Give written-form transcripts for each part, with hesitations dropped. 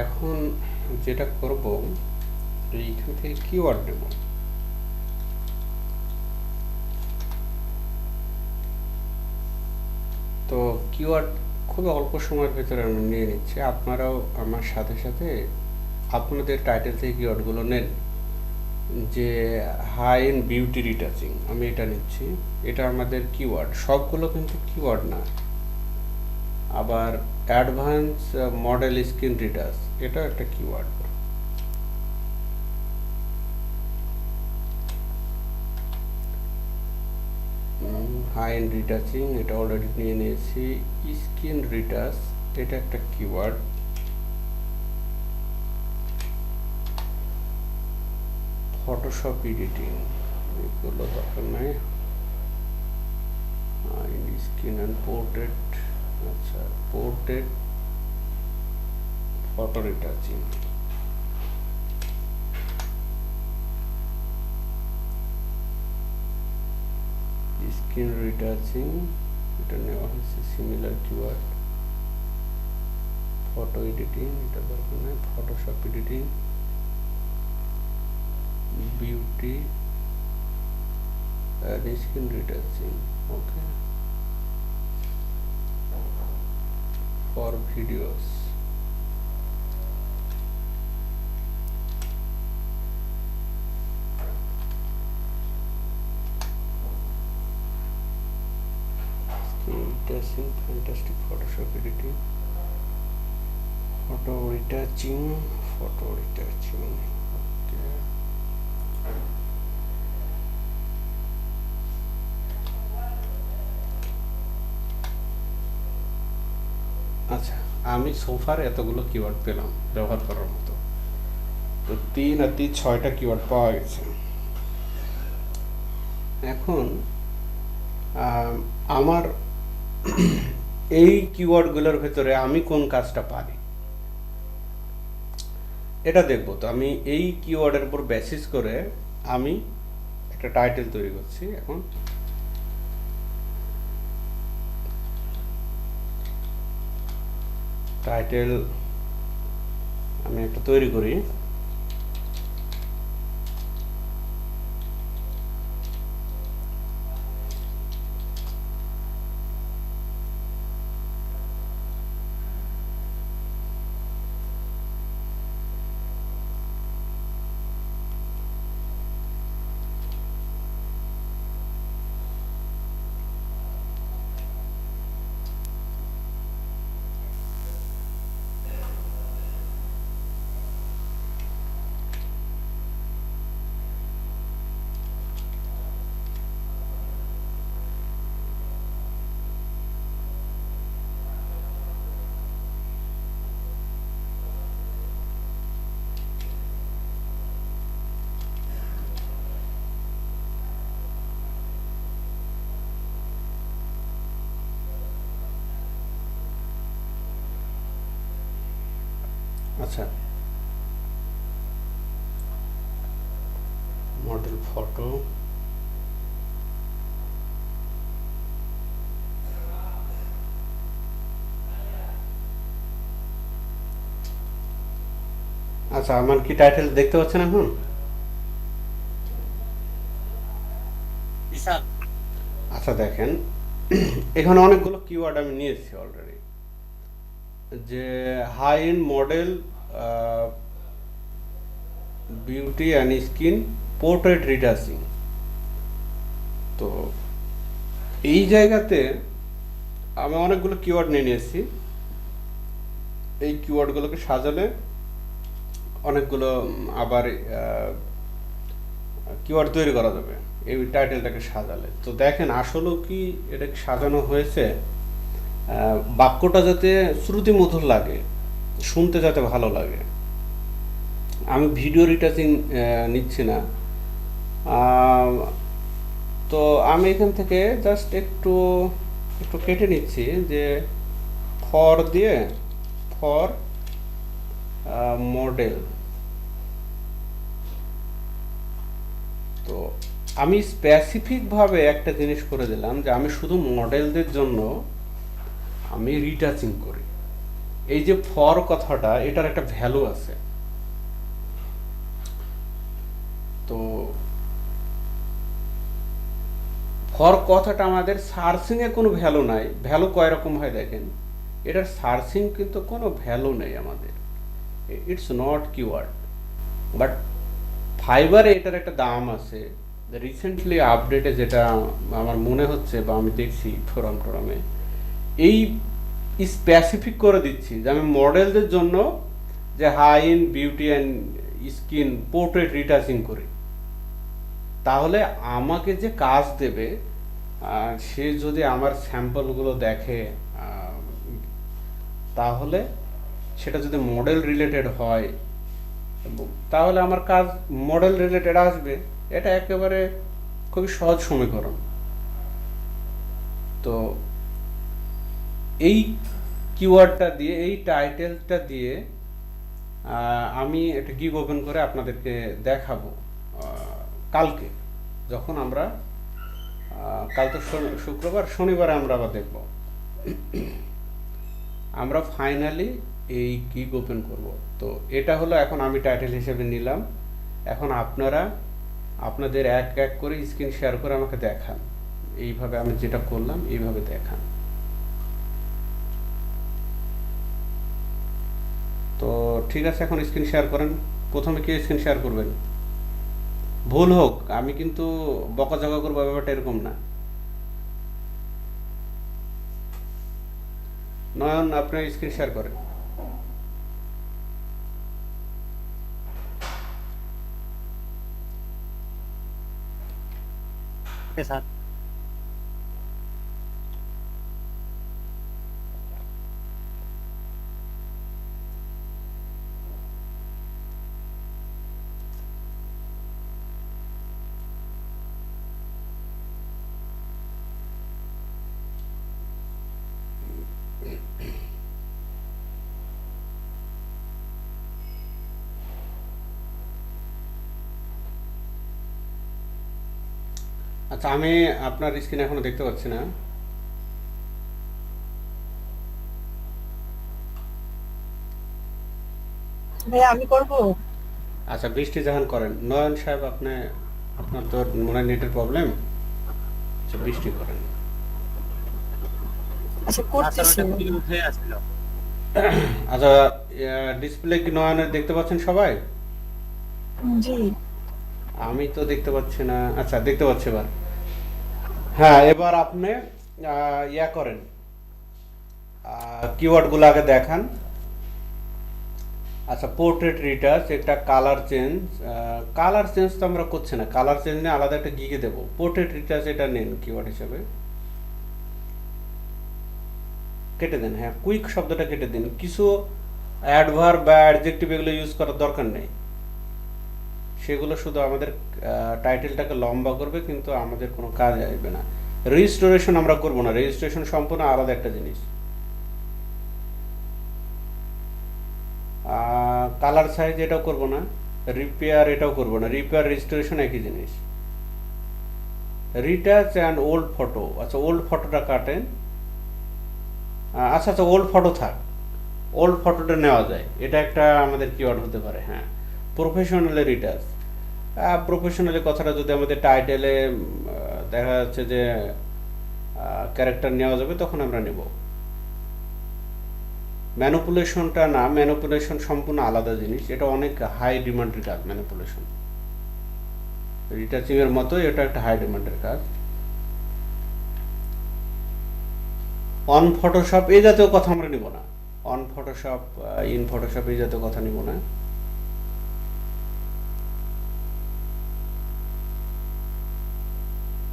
এখন যেটা করব, এইখান থেকে কিওয়ার্ড নেব। তো কিওয়ার্ড খুব অল্প সময়ের ভেতরে আমি নিয়ে নিচ্ছি। আপনারাও আমার সাথে সাথে আপনাদের টাইটেল থেকে কিওয়ার্ডগুলো নেন। যে হাই এন্ড বিউটি রিটাচিং, আমি এটা নিচ্ছি। এটা আমাদের কিওয়ার্ড, সবগুলো কিন্তু কিওয়ার্ড না। আবার অ্যাডভান্স মডেল স্ক্রিন রিটাচ, এটা একটা কিওয়ার্ড। হাই এন্ড রিটাচিং এটা অলরেডি নিয়ে নিয়েছি। স্ক্রিন রিটাচ এটা একটা কিওয়ার্ড। ফটোশপ এডিটিং এগুলো দরকার নাই। স্ক্রিন অ্যান্ড পোর্ট্রেট, আচ্ছা portrait photo retouching. Screen retouching এটা নেওয়া হয়েছে সিমিলার কিওয়ার্ড। ফটো এডিটিং এটা দরকার নেই। Photoshop editing, beauty and skin retouching, okay, for videos. Skin retouching, fantastic Photoshop editing, photo retouching, okay. আচ্ছা, আমি সোফার এতগুলো কিওয়ার্ড পেলাম ব্যবহার করার মতো। তো 3 আর 3 6টা কিওয়ার্ড পাওয়া গেছে। এখন আমার এই কিওয়ার্ডগুলোর ভেতরে আমি কোন কাজটা পারি এটা দেখব। তো আমি এই কিওয়ার্ডের উপর বেসিস করে আমি একটা টাইটেল তৈরি করছি। এখন টাইটেল আমি একটা তৈরি করি। আচ্ছা, মডেল ফটো, আচ্ছা আমার কি টাইটেল দেখতে পাচ্ছেন এখন? আচ্ছা দেখেন, এখানে অনেকগুলো কিওয়ার্ড আমি নিয়েছি অলরেডি। যে high end model beauty and skin portrait retouching. তো এই জায়গাতে আমি অনেকগুলো কিওয়ার্ড নিয়ে নিয়েছি। এই কিওয়ার্ডগুলোকে সাজালে অনেকগুলো আবার কিওয়ার্ড তৈরি করা যাবে এই টাইটেলটাকে সাজালে। তো দেখেন আসলেও কি এটাকে সাজানো হয়েছে, বাক্যটা যাতে শ্রুতিমধুর লাগে, শুনতে যাতে ভালো লাগে। আমি ভিডিও রিটাচিং নিচ্ছি না। তো আমি এখান থেকে জাস্ট একটু একটু কেটে নিচ্ছি, যে ফর দিয়ে ফর মডেল। তো আমি স্পেসিফিকভাবে একটা জিনিস করে দিলাম যে আমি শুধু মডেলদের জন্য আমি রিটাচিং করি। এই যে ফর কথাটা, এটার একটা ভ্যালু আছে। তো ফর কথাটা আমাদের সার্চিং এ কোনো ভ্যালু নাই। ভ্যালু কয় রকম হয় দেখেন, এটার সার্চিং কিন্তু কোনো ভ্যালু নেই আমাদের, ইটস নট কিওয়ার্ড। বাট ফাইবারে এটার একটা দাম আছে। রিসেন্টলি আপডেটে যেটা আমার মনে হচ্ছে বা আমি দেখছি ফোরাম টোরামে, এই স্পেসিফিক করে দিচ্ছি যে আমি মডেলদের জন্য যে high end beauty and skin portrait retouching করি, তাহলে আমাকে যে কাজ দেবে সে যদি আমার স্যাম্পলগুলো দেখে, তাহলে সেটা যদি মডেল রিলেটেড হয়, তাহলে আমার কাজ মডেল রিলেটেড আসবে। এটা একেবারে খুবই সহজ সমীকরণ। তো এই কিওয়ার্ডটা দিয়ে, এই টাইটেলটা দিয়ে আমি একটা গিগ ওপেন করে আপনাদেরকে দেখাবো কালকে, যখন আমরা কাল তো শুক্রবার, শনিবারে আমরা আবার দেখব। আমরা ফাইনালি এই গিগ ওপেন করব। তো এটা হলো এখন আমি টাইটেল হিসেবে নিলাম। এখন আপনারা আপনাদের এক এক করে স্ক্রিন শেয়ার করে আমাকে দেখান, এইভাবে আমি যেটা করলাম এইভাবে দেখান। তো ঠিক আছে, এখন স্ক্রিন শেয়ার করেন। প্রথমে কে স্ক্রিন শেয়ার করবেন? ভুল হোক, আমি কিন্তু বকাঝকা করবো, ব্যাপারটা এরকম না। নয়ন, আপনি স্ক্রিন শেয়ার করেন। Okay sir. আচ্ছা, আমি আপনার স্ক্রিন এখনো দেখতে পাচ্ছি না। ভাইয়া আমি করব। আচ্ছা, বৃষ্টি জাহান করেন। নয়ন সাহেব, আপনি, আপনার তো মনে হয় নেটের প্রবলেম। আচ্ছা, বৃষ্টি করেন। আচ্ছা না স্যার, করতেছি। ওটা খুলে উঠে আসছিল। আচ্ছা, ডিসপ্লে কি নয়নের দেখতে পাচ্ছেন সবাই? জি। আমি তো দেখতে পাচ্ছি না। আচ্ছা, দেখতে পাচ্ছি এবার। হ্যাঁ, এবার আপনি ইয়া করেন, কিওয়ার্ডগুলো আগে দেখান। আচ্ছা, পোর্ট্রেট রিটাচ, একটা কালার চেঞ্জ। কালার চেঞ্জ তো আমরা করছি না, কালার চেঞ্জ নিয়ে আলাদা একটা গিগে দেবো। পোর্ট্রেট রিটাচ এটা নেন কিওয়ার্ড হিসেবে, কেটে দেন। হ্যাঁ, কুইক শব্দটা কেটে দিন। কিছু অ্যাডভার্ব বা অ্যাডজেক্টিভ এগুলো ইউজ করার দরকার নেই, সেগুলো শুধু আমাদের টাইটেলটাকে লম্বা করবে, কিন্তু আমাদের কোনো কাজে আসবে না। রেজিস্ট্রেশন আমরা করব না, রেজিস্ট্রেশন সম্পূর্ণ আলাদা একটা জিনিস। কালার সাইজ এটাও করব না, রিপেয়ার এটাও করব না। রিপেয়ার রেজিস্ট্রেশন একই জিনিস। রিটাচ অ্যান্ড ওল্ড ফটো, আচ্ছা ওল্ড ফটোটা কাটেন। আচ্ছা আচ্ছা, ওল্ড ফটো থাক, ওল্ড ফটোটা নেওয়া যায়, এটা একটা আমাদের কিওয়ার্ড হতে পারে। হ্যাঁ, প্রফেশনালি রিটাচ। প্রফেশনালি কথাটা যদি আমাদের টাইটেলে দেখা যাচ্ছে যে ক্যারেক্টার নেওয়া যাবে, তখন আমরা নেব। ম্যানিপুলেশনটা না, ম্যানিপুলেশন সম্পূর্ণ আলাদা জিনিস, এটা অনেক হাই ডিমান্ডের কাজ। ম্যানিপুলেশন রিটাচিং এর মতো এটা একটা হাই ডিমান্ডের কাজ। অন ফটোশপ এই জাতীয় কথা আমরা নিব না। অন ফটোশপ, ইন ফটোশপ এই জাতীয় কথা নিব না।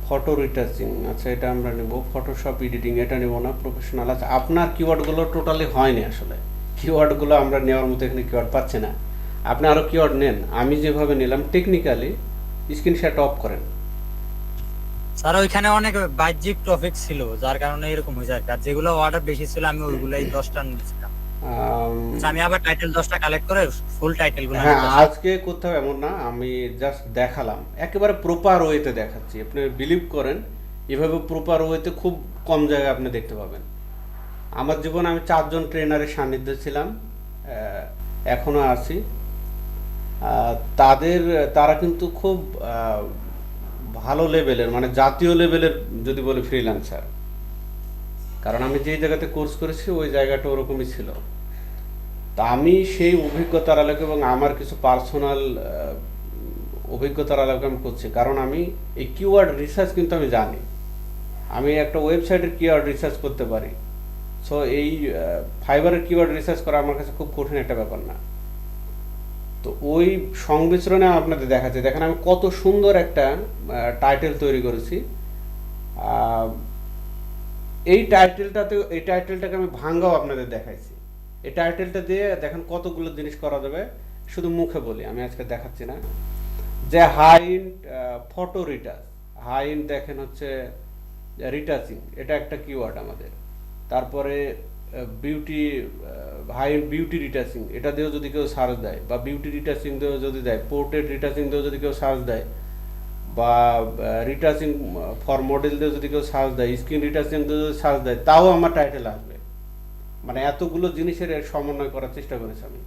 ফটো রিটাচিং, আচ্ছা এটা আমরা নেব। ফটোশপ এডিটিং এটা নেব না। প্রফেশনাল, আচ্ছা আপনার কিওয়ার্ডগুলো টোটালি হয়নি আসলে, কিওয়ার্ডগুলো আমরা নেওয়ার মতো এখানে কিওয়ার্ড পাচ্ছি না। আপনি আরও কিওয়ার্ড নেন, আমি যেভাবে নিলাম টেকনিক্যালি। স্ক্রিন শেয়ার অফ করেন। স্যার ওইখানে অনেক বাহ্যিক টপিক ছিল, যার কারণে এরকম হয়েছে আর কি। আর যেগুলো অর্ডার বেশি ছিল আমি ওইগুলাই 10টা নিয়েছিলাম। আচ্ছা, আমি আবার টাইটেল 10টা কালেক্ট করে ফুল টাইটেল গুলো হ্যাঁ, আজকে করতে হবে এমন না, আমি জাস্ট দেখালাম, একেবারে প্রপার ওয়েতে দেখাচ্ছি। আপনি বিলিভ করেন, এভাবে প্রপার ওয়েতে খুব কম জায়গায় আপনি দেখতে পাবেন। আমার জীবনে আমি 4জন ট্রেনারের সান্নিধ্যে ছিলাম, এখনো আছি। তাদের তারা কিন্তু খুব ভালো লেভেলের, মানে জাতীয় লেভেলের যদি বলি ফ্রিল্যান্সার। কারণ আমি যেই জায়গাতে কোর্স করেছি ওই জায়গাটা ওরকমই ছিল। তা আমি সেই অভিজ্ঞতার আলোকে এবং আমার কিছু পার্সোনাল অভিজ্ঞতার আলোকে আমি করছি, কারণ আমি এই কিওয়ার্ড রিসার্চ কিন্তু আমি জানি। আমি একটা ওয়েবসাইটের কিওয়ার্ড রিসার্চ করতে পারি। সো এই ফাইবারের কিওয়ার্ড রিসার্চ করা আমার কাছে খুব কঠিন একটা ব্যাপার না। তো ওই সংমিশ্রণে আপনাদের দেখাচ্ছে, দেখেন আমি কত সুন্দর একটা টাইটেল তৈরি করেছি। এই টাইটেলটাকে আমি ভাঙ্গাও আপনাদের দেখাইছি। এই টাইটেলটা দিয়ে দেখেন কতগুলো জিনিস করা যাবে, শুধু মুখে বলি, আমি আজকে দেখাচ্ছি না। যে high end photo retouch, high end দেখেন হচ্ছে রিটাচিং, এটা একটা কিওয়ার্ড আমাদের। তারপরে beauty, high end beauty retouching, এটা দিয়েও যদি কেউ সার্চ দেয়, বা বিউটি রিটাচিং দিয়েও যদি দেয়, পোর্ট্রেট রিটাচিং দিয়েও যদি কেউ সার্চ দেয়, বা রিটাচিং ফর মডেল দিয়ে যদি কেউ সার্চ দেয়, স্ক্রিন রিটাচিং দিয়ে যদি সার্চ দেয়, তাও আমার টাইটেল আসবে। মানে এতগুলো জিনিসের সমন্বয় করার চেষ্টা করেছি আমি।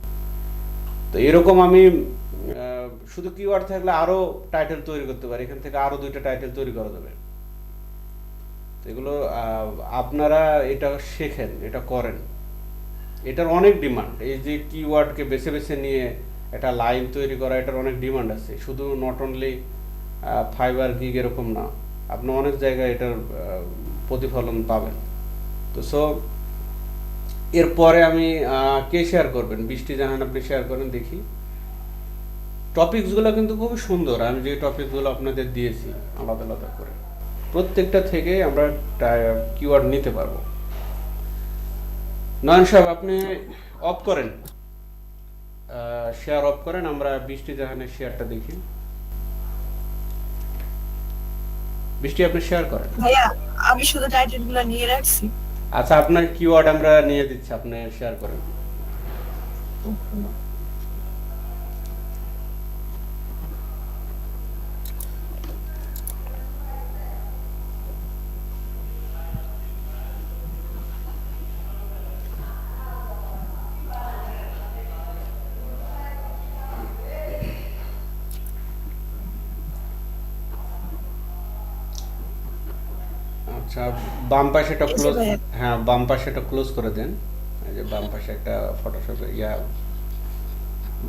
তো এরকম আমি শুধু কিওয়ার্ড থাকলে আরও টাইটেল তৈরি করতে পারি, এখান থেকে আরও 2টা টাইটেল তৈরি করা যাবে। তো এগুলো আপনারা এটা শেখেন, এটা করেন, এটার অনেক ডিমান্ড। এই যে কিওয়ার্ডকে বেছে বেছে নিয়ে একটা লাইন তৈরি করা, এটার অনেক ডিমান্ড আছে। শুধু নট অনলি ফাইবার গিগ এরকম না, আপনি অনেক জায়গায় এটার প্রতিফলন পাবেন। তো সো এরপরে আমি কে শেয়ার করবেন? বৃষ্টি জাহান, আপনি শেয়ার করেন দেখি। টপিকসগুলো কিন্তু খুবই সুন্দর, আমি যে টপিকসগুলো আপনাদের দিয়েছি আলাদা আলাদা করে, প্রত্যেকটা থেকে আমরা কিওয়ার্ড নিতে পারবো। নয়ন সাহেব আপনি অফ করেন, শেয়ার অফ করেন, আমরা বৃষ্টি জাহানের শেয়ারটা দেখি। বৃষ্টি আপনি শেয়ার করেন। ভাইয়া আমি শুধু টাইটেল গুলো নিয়ে রাখছি। আচ্ছা, আপনার কিওয়ার্ড আমরা নিয়ে দিচ্ছি, আপনি শেয়ার করেন। আচ্ছা, বাম পাশে এটা এসে ক্লোজ, ভাইয়া। হ্যাঁ বাম পাশে এটা ক্লোজ করে দেন। এই যে বাম পাশে একটা ফটোশপ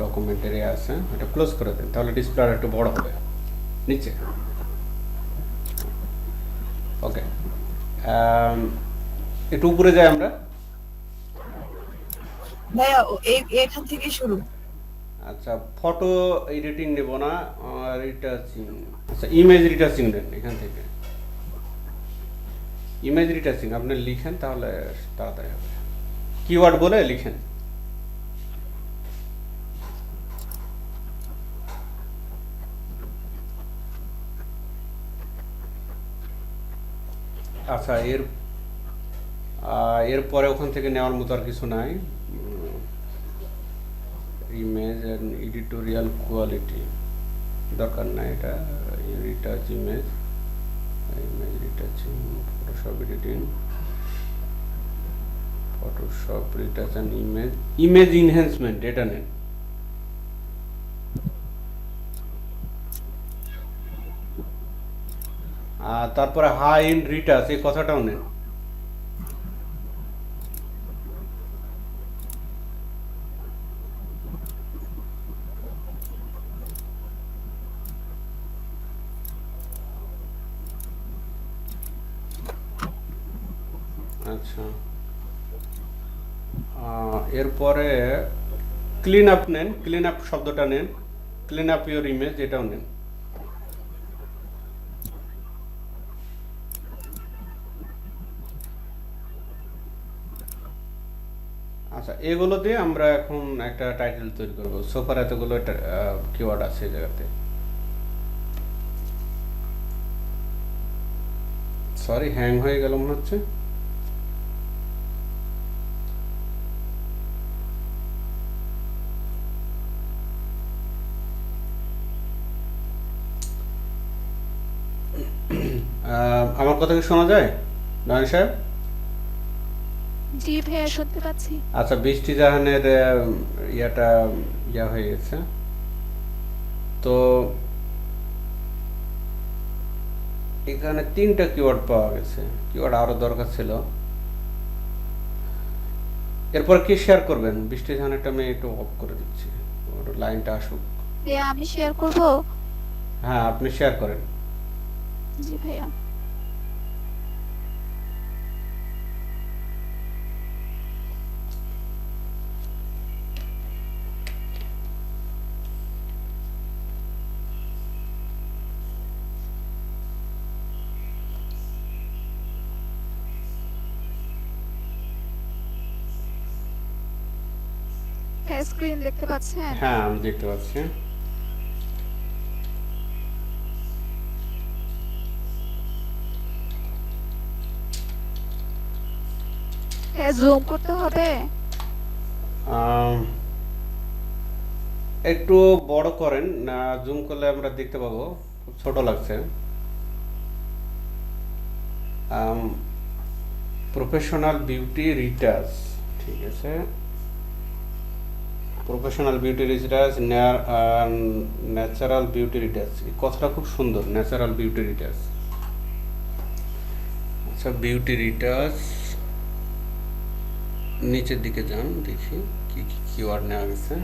ডকুমেন্টের আছে, এটা ক্লোজ করে দেন, তাহলে ডিসপ্লে আর একটু বড় হবে নিচে। ওকে, একটু উপরে যাই আমরা। ভাইয়া এখান থেকে শুরু। আচ্ছা, ফটো এডিটিং নেব না, রিটাচিং, আচ্ছা ইমেজ রিটাচিং নেন এখান থেকে। ইমেজ রিটাচিং আপনি লিখেন, তাহলে তাড়াতাড়ি হবে। কিওয়ার্ড বলে লিখেন। আচ্ছা, এরপরে ওখান থেকে নেওয়ার মতো আর কিছু নাই। ইমেজ অ্যান্ড এডিটোরিয়াল কোয়ালিটি দরকার নাই, এটা retouch image, image retouching, Photoshop editing, Photoshop retouch and image enhancement, এটা নেন। আর তারপরে হাই ইন রিটাচ, এই কথাটাও নেন। আচ্ছা, এরপরে ক্লিন আপ নেন, ক্লিন আপ শব্দটা নেন, ক্লিন আপ ইউর ইমেজ, এটাও নেন। আচ্ছা, এগুলো দিয়ে আমরা এখন একটা টাইটেল তৈরি করব। সোফার এতগুলো কিওয়ার্ড আছে এই জায়গাতে। সরি, হ্যাং হয়ে গেল মনে হচ্ছে। আমার কথা কি শোনা যায় নয়ন সাহেব? জি ভাইয়া শুনতে পাচ্ছি। আচ্ছা, বৃষ্টি জাহানের ইয়াটা ইয়া হয়ে গেছে। তো এখানে 3টা কিওয়ার্ড পাওয়া গেছে, কিওয়ার্ড আরো দরকার ছিল। এরপর কি শেয়ার করবেন? বৃষ্টি জাহানেরটা আমি একটু অফ করে দিচ্ছি, ওর লাইনটা আসুক। ভাইয়া আমি শেয়ার করব। হ্যাঁ, আপনি শেয়ার করেন। জি ভাইয়া। হ্যাঁ স্ক্রিন দেখতে পাচ্ছেন? হ্যাঁ, আমি দেখতে পাচ্ছি। হ্যাঁ জুম করতে হবে। আম, একটু বড় করেন না, জুম করলে আমরা দেখতে পাবো, খুব ছোট লাগছে। প্রফেশনাল বিউটি রিটাচ, ঠিক আছে। Professional beauty retouch, natural beauty retouch, এই কথাটা খুব সুন্দর, ন্যাচারাল বিউটি রিটাচ। আচ্ছা, বিউটি রিটাচ নিচের দিকে যান, দেখি কি কি কিওয়ার্ড নেওয়া গেছে।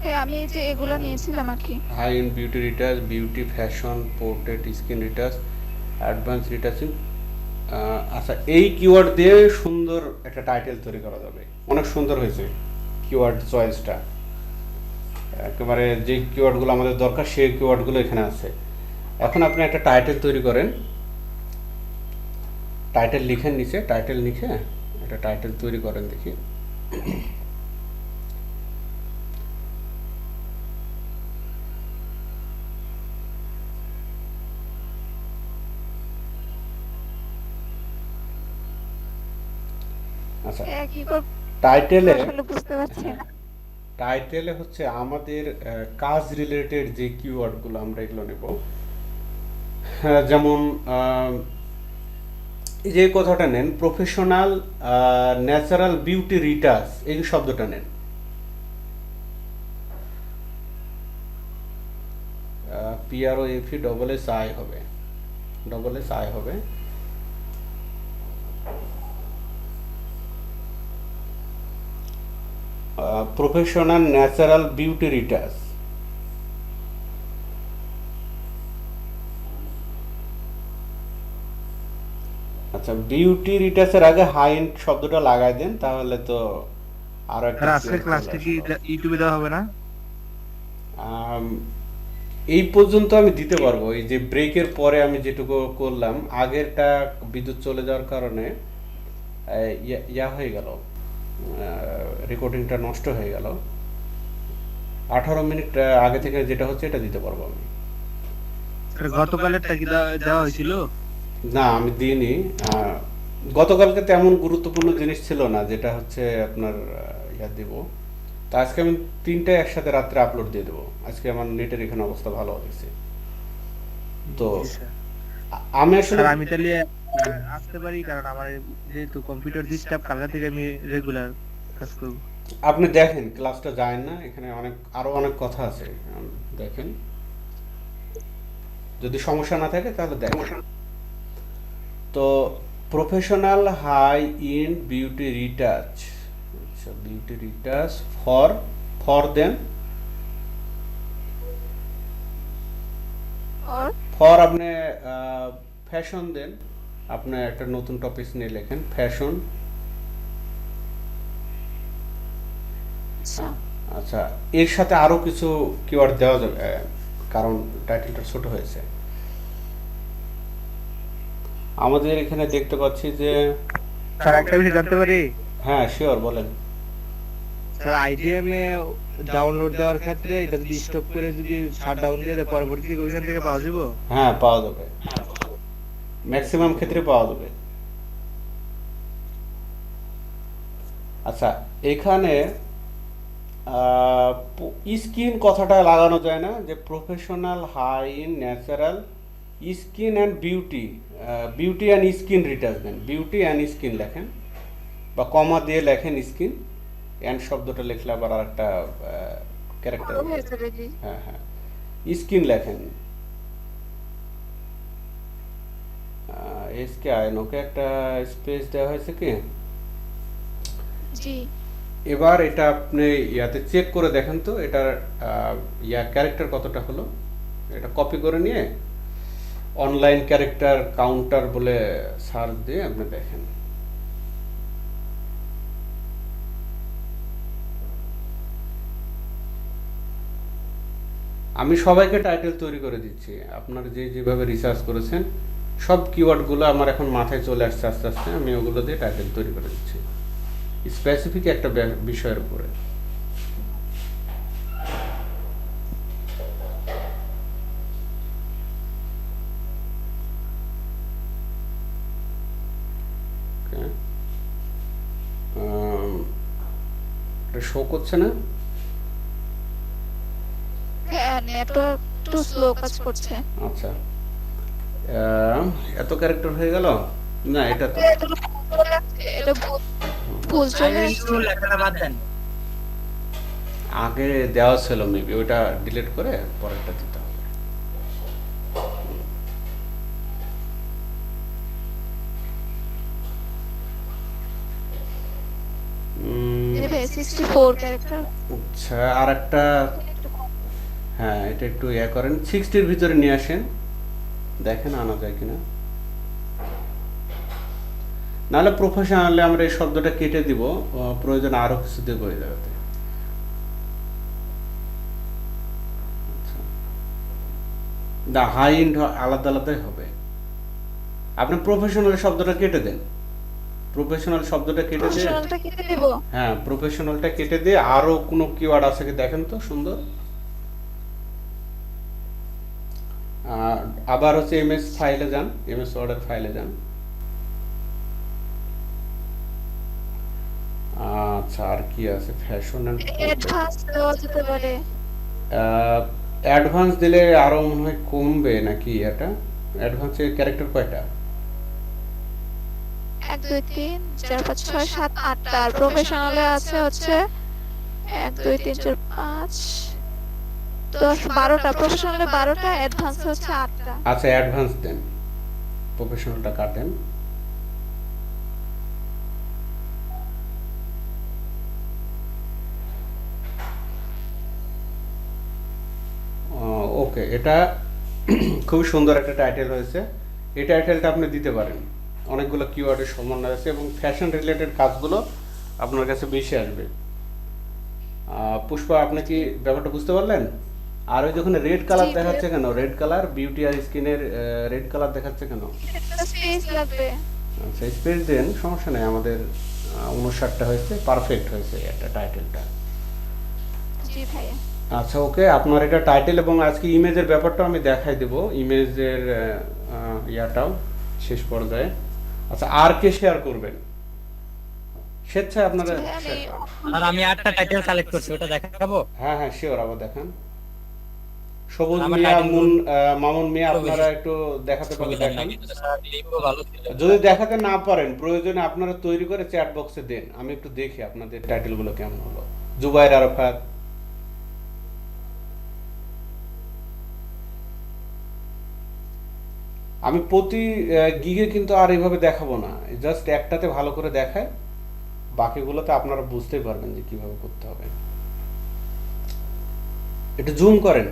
হ্যাঁ আমি এই যে এগুলো নিয়েছিলাম আর কি। High end beauty retouch, beauty fashion, portrait, skin retouch, advance retouching. আচ্ছা, এই কিওয়ার্ড দিয়ে সুন্দর একটা টাইটেল তৈরি করা যাবে। অনেক সুন্দর হয়েছে কিওয়ার্ড চয়েসটা, একেবারে যে কিওয়ার্ডগুলো আমাদের দরকার সেই কিওয়ার্ডগুলো এখানে আছে। এখন আপনি একটা টাইটেল তৈরি করেন, টাইটেল লিখেন, নিচে টাইটেল লিখে একটা টাইটেল তৈরি করেন, দেখি। আচ্ছা, হ্যাঁ কি করব টাইটেলে আসলে বুঝতে পারছি না। টাইটেলে হচ্ছে আমাদের কাজ রিলেটেড যে কিওয়ার্ডগুলো আমরা এগুলো নেব। যেমন এই যে কথাটা নেন, প্রফেশনাল ন্যাচারাল বিউটি রিটাচ, এই শব্দটা নেন। PROFE ডবল এস আই হবে, ডবল এস আই হবে। Professional natural beauty retouch. আচ্ছা, বিউটি রিটাচের আগে হাই এন্ড শব্দটা লাগাই দেন, তাহলে তো আরো একটা আর আজকের ক্লাসটা কি ইউটিউবে দেওয়া হবে না? আম, এই পর্যন্ত আমি দিতে পারবো। এই যে ব্রেকের পরে আমি যেটুকু করলাম, আগেরটা বিদ্যুৎ চলে যাওয়ার কারণে ইয়া হয়ে গেল, রেকর্ডিংটা নষ্ট হয়ে গেল। 18 মিনিট আগে থেকে যেটা হচ্ছে এটা দিতে পারবো আমি। গতকালেরটা কি দেওয়া হয়েছিল? না, আমি দিইনি। গতকালকে তেমন গুরুত্বপূর্ণ জিনিস ছিল না, যেটা হচ্ছে আপনার ইয়া দিব। তা আজকে আমি 3টা একসাথে রাত্রে আপলোড দিয়ে দেবো। আজকে আমার নেটের এখানে অবস্থা ভালো হয়েছে। তো আমি আসলে আর আমি তাহলে আসতে পারি, কারণ আমার যেহেতু কম্পিউটার ডিস্টার্ব, কালকে থেকে আমি রেগুলার কাজ করব। আপনি দেখেন, ক্লাসটা যায় না, এখানে আরো অনেক কথা আছে, দেখেন। যদি সমস্যা না থাকে তাহলে দেখেন। তো professional high end beauty retouch, আচ্ছা, বিউটি রিটাচ ফর দেন, और ফর আপনি ফ্যাশন দেন। আপনি একটা নতুন টপিক নিয়ে লেখেন, ফ্যাশন। अच्छा আচ্ছা, এর সাথে আরো কিছু কিওয়ার্ড দেওয়া যাবে, কারণ টাইটেলটা ছোট হয়েছে। আমাদের এখানে দেখতে পাচ্ছি যে, স্যার একটা বিষয় জানতে পারি? হ্যাঁ শিওর, বলেন। স্যার আইডিএম এ ডাউনলোড দেওয়ার ক্ষেত্রে এটা যদি স্টপ করে যদি শাটডাউন দিয়ে দেয়, পরবর্তীতে ওইখান থেকে পাওয়া যাবে? হ্যাঁ, পাওয়া যাবে, ম্যাক্সিমাম ক্ষেত্রে পাওয়া যাবে। আচ্ছা, এখানে স্কিন কথাটা লাগানো যায় না, যে professional high end natural skin and beauty, beauty and skin retouch দেন, বিউটি অ্যান্ড স্কিন লেখেন বা কমা দিয়ে লেখেন স্কিন, অ্যান্ড শব্দটা লিখলে আবার আর একটা ক্যারেক্টার। বড় হয়ে যাবে জি। হ্যাঁ হ্যাঁ, স্কিন লেখেন, এসকে আয়ন, ওকে একটা স্পেস দেওয়া হয়েছে কি। জি এবার এটা আপনি ইয়াতে চেক করে দেখেন তো এটার ক্যারেক্টার কতটা হলো। এটা কপি করে নিয়ে অনলাইন ক্যারেক্টার কাউন্টার বলে সার্চ দিয়ে আপনি দেখেন। আমি সবাইকে টাইটেল তৈরি করে দিচ্ছি, আপনারা যেভাবে রিসার্চ করেছেন সব কিওয়ার্ডগুলো আমার এখন মাথায় চলে আসছে আস্তে আস্তে, আমি ওগুলো দিয়ে টাইটেল তৈরি করে দিচ্ছি স্পেসিফিক একটা বিষয়ের উপরে। Okay. এটা শো করছে না? হ্যাঁ নেটওয়ার্ক একটু স্লো কাজ করছে। আচ্ছা, এত ক্যারেক্টার হয়ে গেল না, এটা তো এটা ভুল চলে আগে আসছে। একটু লেখাটা বাদ দেন। আগে দেওয়া ছিল মেবি, ওইটা ডিলিট করে পরেরটা দিতে হবে। এটা ভাই 64 ক্যারেক্টার। আচ্ছা, আর একটা, হ্যাঁ এটা একটু ইয়ে করেন, 60-র ভিতরে নিয়ে আসেন, দেখেন আনা যায় কিনা। নাহলে প্রফেশনালে আমরা এই শব্দটা কেটে দিব, প্রয়োজন আরো কিছু দেবো এই জায়গাতে। দা হাই এন্ড আলাদা আলাদাই হবে। আপনি প্রফেশনাল শব্দটা কেটে দেন, প্রফেশনাল শব্দটা কেটে দিয়ে, প্রফেশনালটা কেটে দেব। হ্যাঁ প্রফেশনালটা কেটে দিয়ে আরো কোনো কিওয়ার্ড আছে কি দেখেন তো সুন্দর। আবার হচ্ছে এমএস ফাইলে যান, এমএস ওয়ার্ডের ফাইলে যান। আচ্ছা, আর কি আছে, ফ্যাশন এন্ড অ্যাডভান্স দেওয়া যেতে পারে। অ্যাডভান্স দিলে আরো মনে হয় কমবে নাকি। এটা অ্যাডভান্সের ক্যারেক্টার কয়টা? 1 2 3 4 5 6 7 8টা। আর প্রফেশনালে আছে হচ্ছে 1 2 3 4 5 10 12টা। প্রফেশনালে 12টা, অ্যাডভান্স হচ্ছে 8টা। আচ্ছা, অ্যাডভান্স দেন, প্রফেশনালটা কাটেন। ওকে, এটা খুব সুন্দর একটা টাইটেল হয়েছে। এই টাইটেলটা আপনি দিতে পারেন, অনেকগুলো কিওয়ার্ডের সমন্বয় আছে এবং ফ্যাশন রিলেটেড কাজগুলো আপনার কাছে বেশি আসবে। পুষ্পা, আপনি কি ব্যাপারটা বুঝতে পারলেন? আর ওই যখন রেড কালার জি, দেখাচ্ছে কেন, রেড কালার বিউটি আর স্কিনের রেড কালার দেখাচ্ছে কেন? একটা স্পেস লাগবে। আচ্ছা, স্পেস দেন, সমস্যা নেই, আমাদের 59টা হয়েছে, পারফেক্ট হয়েছে একটা টাইটেলটা। জি ভাইয়া। আচ্ছা ওকে, আপনার এটা টাইটেল এবং আজকে ইমেজের ব্যাপারটাও আমি দেখাই দেব, ইমেজের ইয়াটাও শেষ পর্যায়ে। আচ্ছা, আর কে শেয়ার করবেন স্বেচ্ছায় আপনারা? আমি আর আমি 8টা টাইটেল কালেক্ট করছি, ওটা দেখাবো। হ্যাঁ হ্যাঁ শিওর, আবার দেখান। সবুজ আমার মিয়া, title মামুন মিয়া, গুলো আপনারা বেশি একটু দেখাতে পারলে সুবিধা দেখান। নাই, কিন্তু স্যার লিখবো ভালো ছিল। যদি দেখাতে না পারেন প্রয়োজনে আপনারা তৈরি করে চ্যাট বক্সে দেন, আমি একটু দেখি আপনাদের টাইটেলগুলো কেমন হলো। জুবাইর আরাফাত, আমি প্রতি গিগে কিন্তু আর এইভাবে দেখাবো না, জাস্ট একটাতে ভালো করে দেখায়, বাকিগুলোতে আপনারা বুঝতেই পারবেন যে কিভাবে করতে হবে। একটু জুম করেন।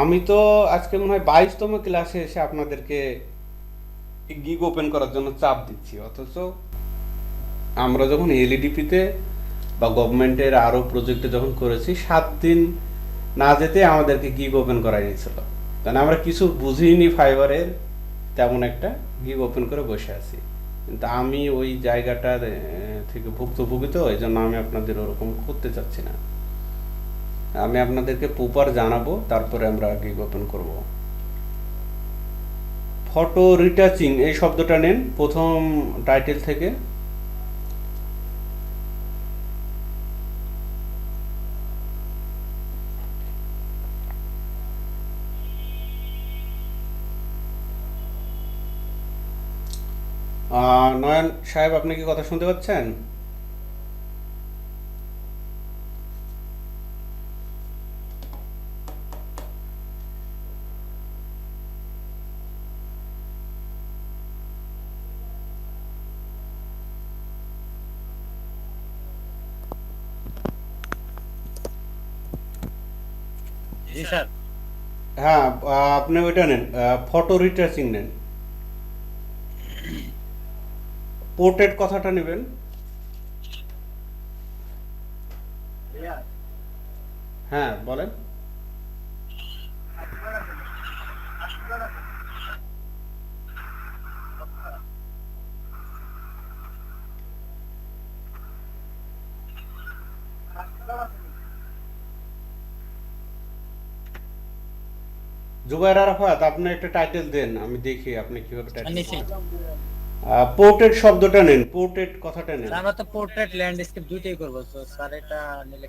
আমি তো আজকে মনে হয় 22তম ক্লাসে এসে আপনাদেরকে গিগ ওপেন করার জন্য চাপ দিচ্ছি, অথচ আমরা যখন এলইডিপিতে বা গভর্নমেন্টের আরো প্রজেক্টে যখন করেছি 7 দিন না যেতে আমাদেরকে গিগ ওপেন করাই দিয়েছিল, কারণ আমরা কিছু বুঝিনি ফাইবারের, তেমন একটা গিগ ওপেন করে বসে আছি। কিন্তু আমি ওই জায়গাটা থেকে ভুক্তভোগী, তো এই জন্য আমি আপনাদের ওরকম করতে চাচ্ছি না। আমি আপনাদেরকে প্রপার জানাবো, তারপরে আমরা গিগ ওপেন করব। ফটো রিটাচিং এই শব্দটা নেন প্রথম টাইটেল থেকে। নয়ন সাহেব, আপনি কি কথা শুনতে পাচ্ছেন? জি স্যার। হ্যাঁ, আপনি ওইটা নেন, ফটো রিটাচিং নেন। পোর্ট্রেট কথাটা নেবেন। হ্যাঁ বলেন। জুবাইর আরাফাত, আপনি একটা টাইটেল দেন, আমি দেখি আপনি কিভাবে টাইটেল। নিছি। পোর্ট্রেট শব্দটা নেন, পোর্ট্রেট কথাটা নেন। আমরা তো পোর্ট্রেট ল্যান্ডস্কেপ দুইটাই করব, তো স্যার এটা নিলে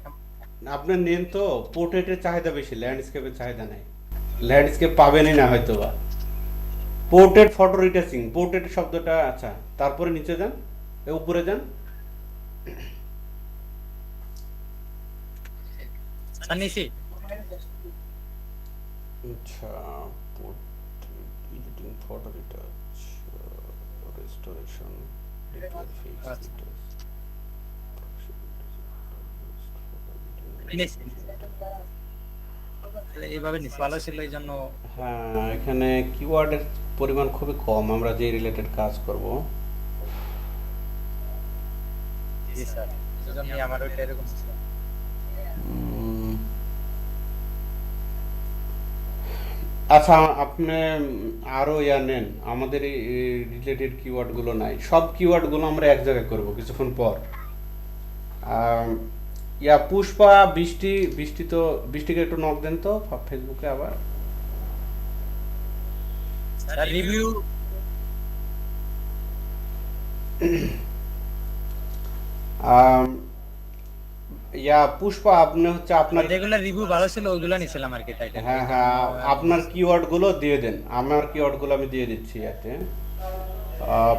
আপনি নেন তো, পোর্ট্রেটের চাহিদা বেশি, ল্যান্ডস্কেপের চাহিদা নাই। ল্যান্ডস্কেপ পাবেনই না হয়তো বা। পোর্ট্রেট ফটো রিটাচিং, পোর্ট্রেট শব্দটা, আচ্ছা তারপরে নিচে যান, উপরে যান। স্যার নিছি। আচ্ছা, এডিটিং ফটো রিটাচ, রেস্টোরেশন, নিছি। এইভাবে নিছি, ভালো ছিল এই জন্য। হ্যাঁ, এখানে কিওয়ার্ডের পরিমাণ খুবই কম, আমরা যে রিলেটেড কাজ করব। জি স্যার, এজন্যই আমার ওইটা এরকম ছিল। আচ্ছা, আপনি আরো ইয়া নেন, আমাদের এই রিলেটেড কিওয়ার্ডগুলো নাই, সব কিওয়ার্ডগুলো আমরা এক জায়গায় করব কিছুক্ষণ পর। ইয়া পুষ্পা, বৃষ্টি, বৃষ্টি তো, বৃষ্টিকে একটু নক দেন তো ফেসবুকে আবার। স্যার রিভিউ ইয়া পুষ্পা, আপনি হচ্ছে আপনার, যেগুলো রিভিউ ভালো ছিল ওইগুলো নিছিলাম আর কি টাইটেল। হ্যাঁ হ্যাঁ, আপনার কিওয়ার্ডগুলো দিয়ে দেন, আমার কিওয়ার্ডগুলো আমি দিয়ে দিচ্ছি এতে,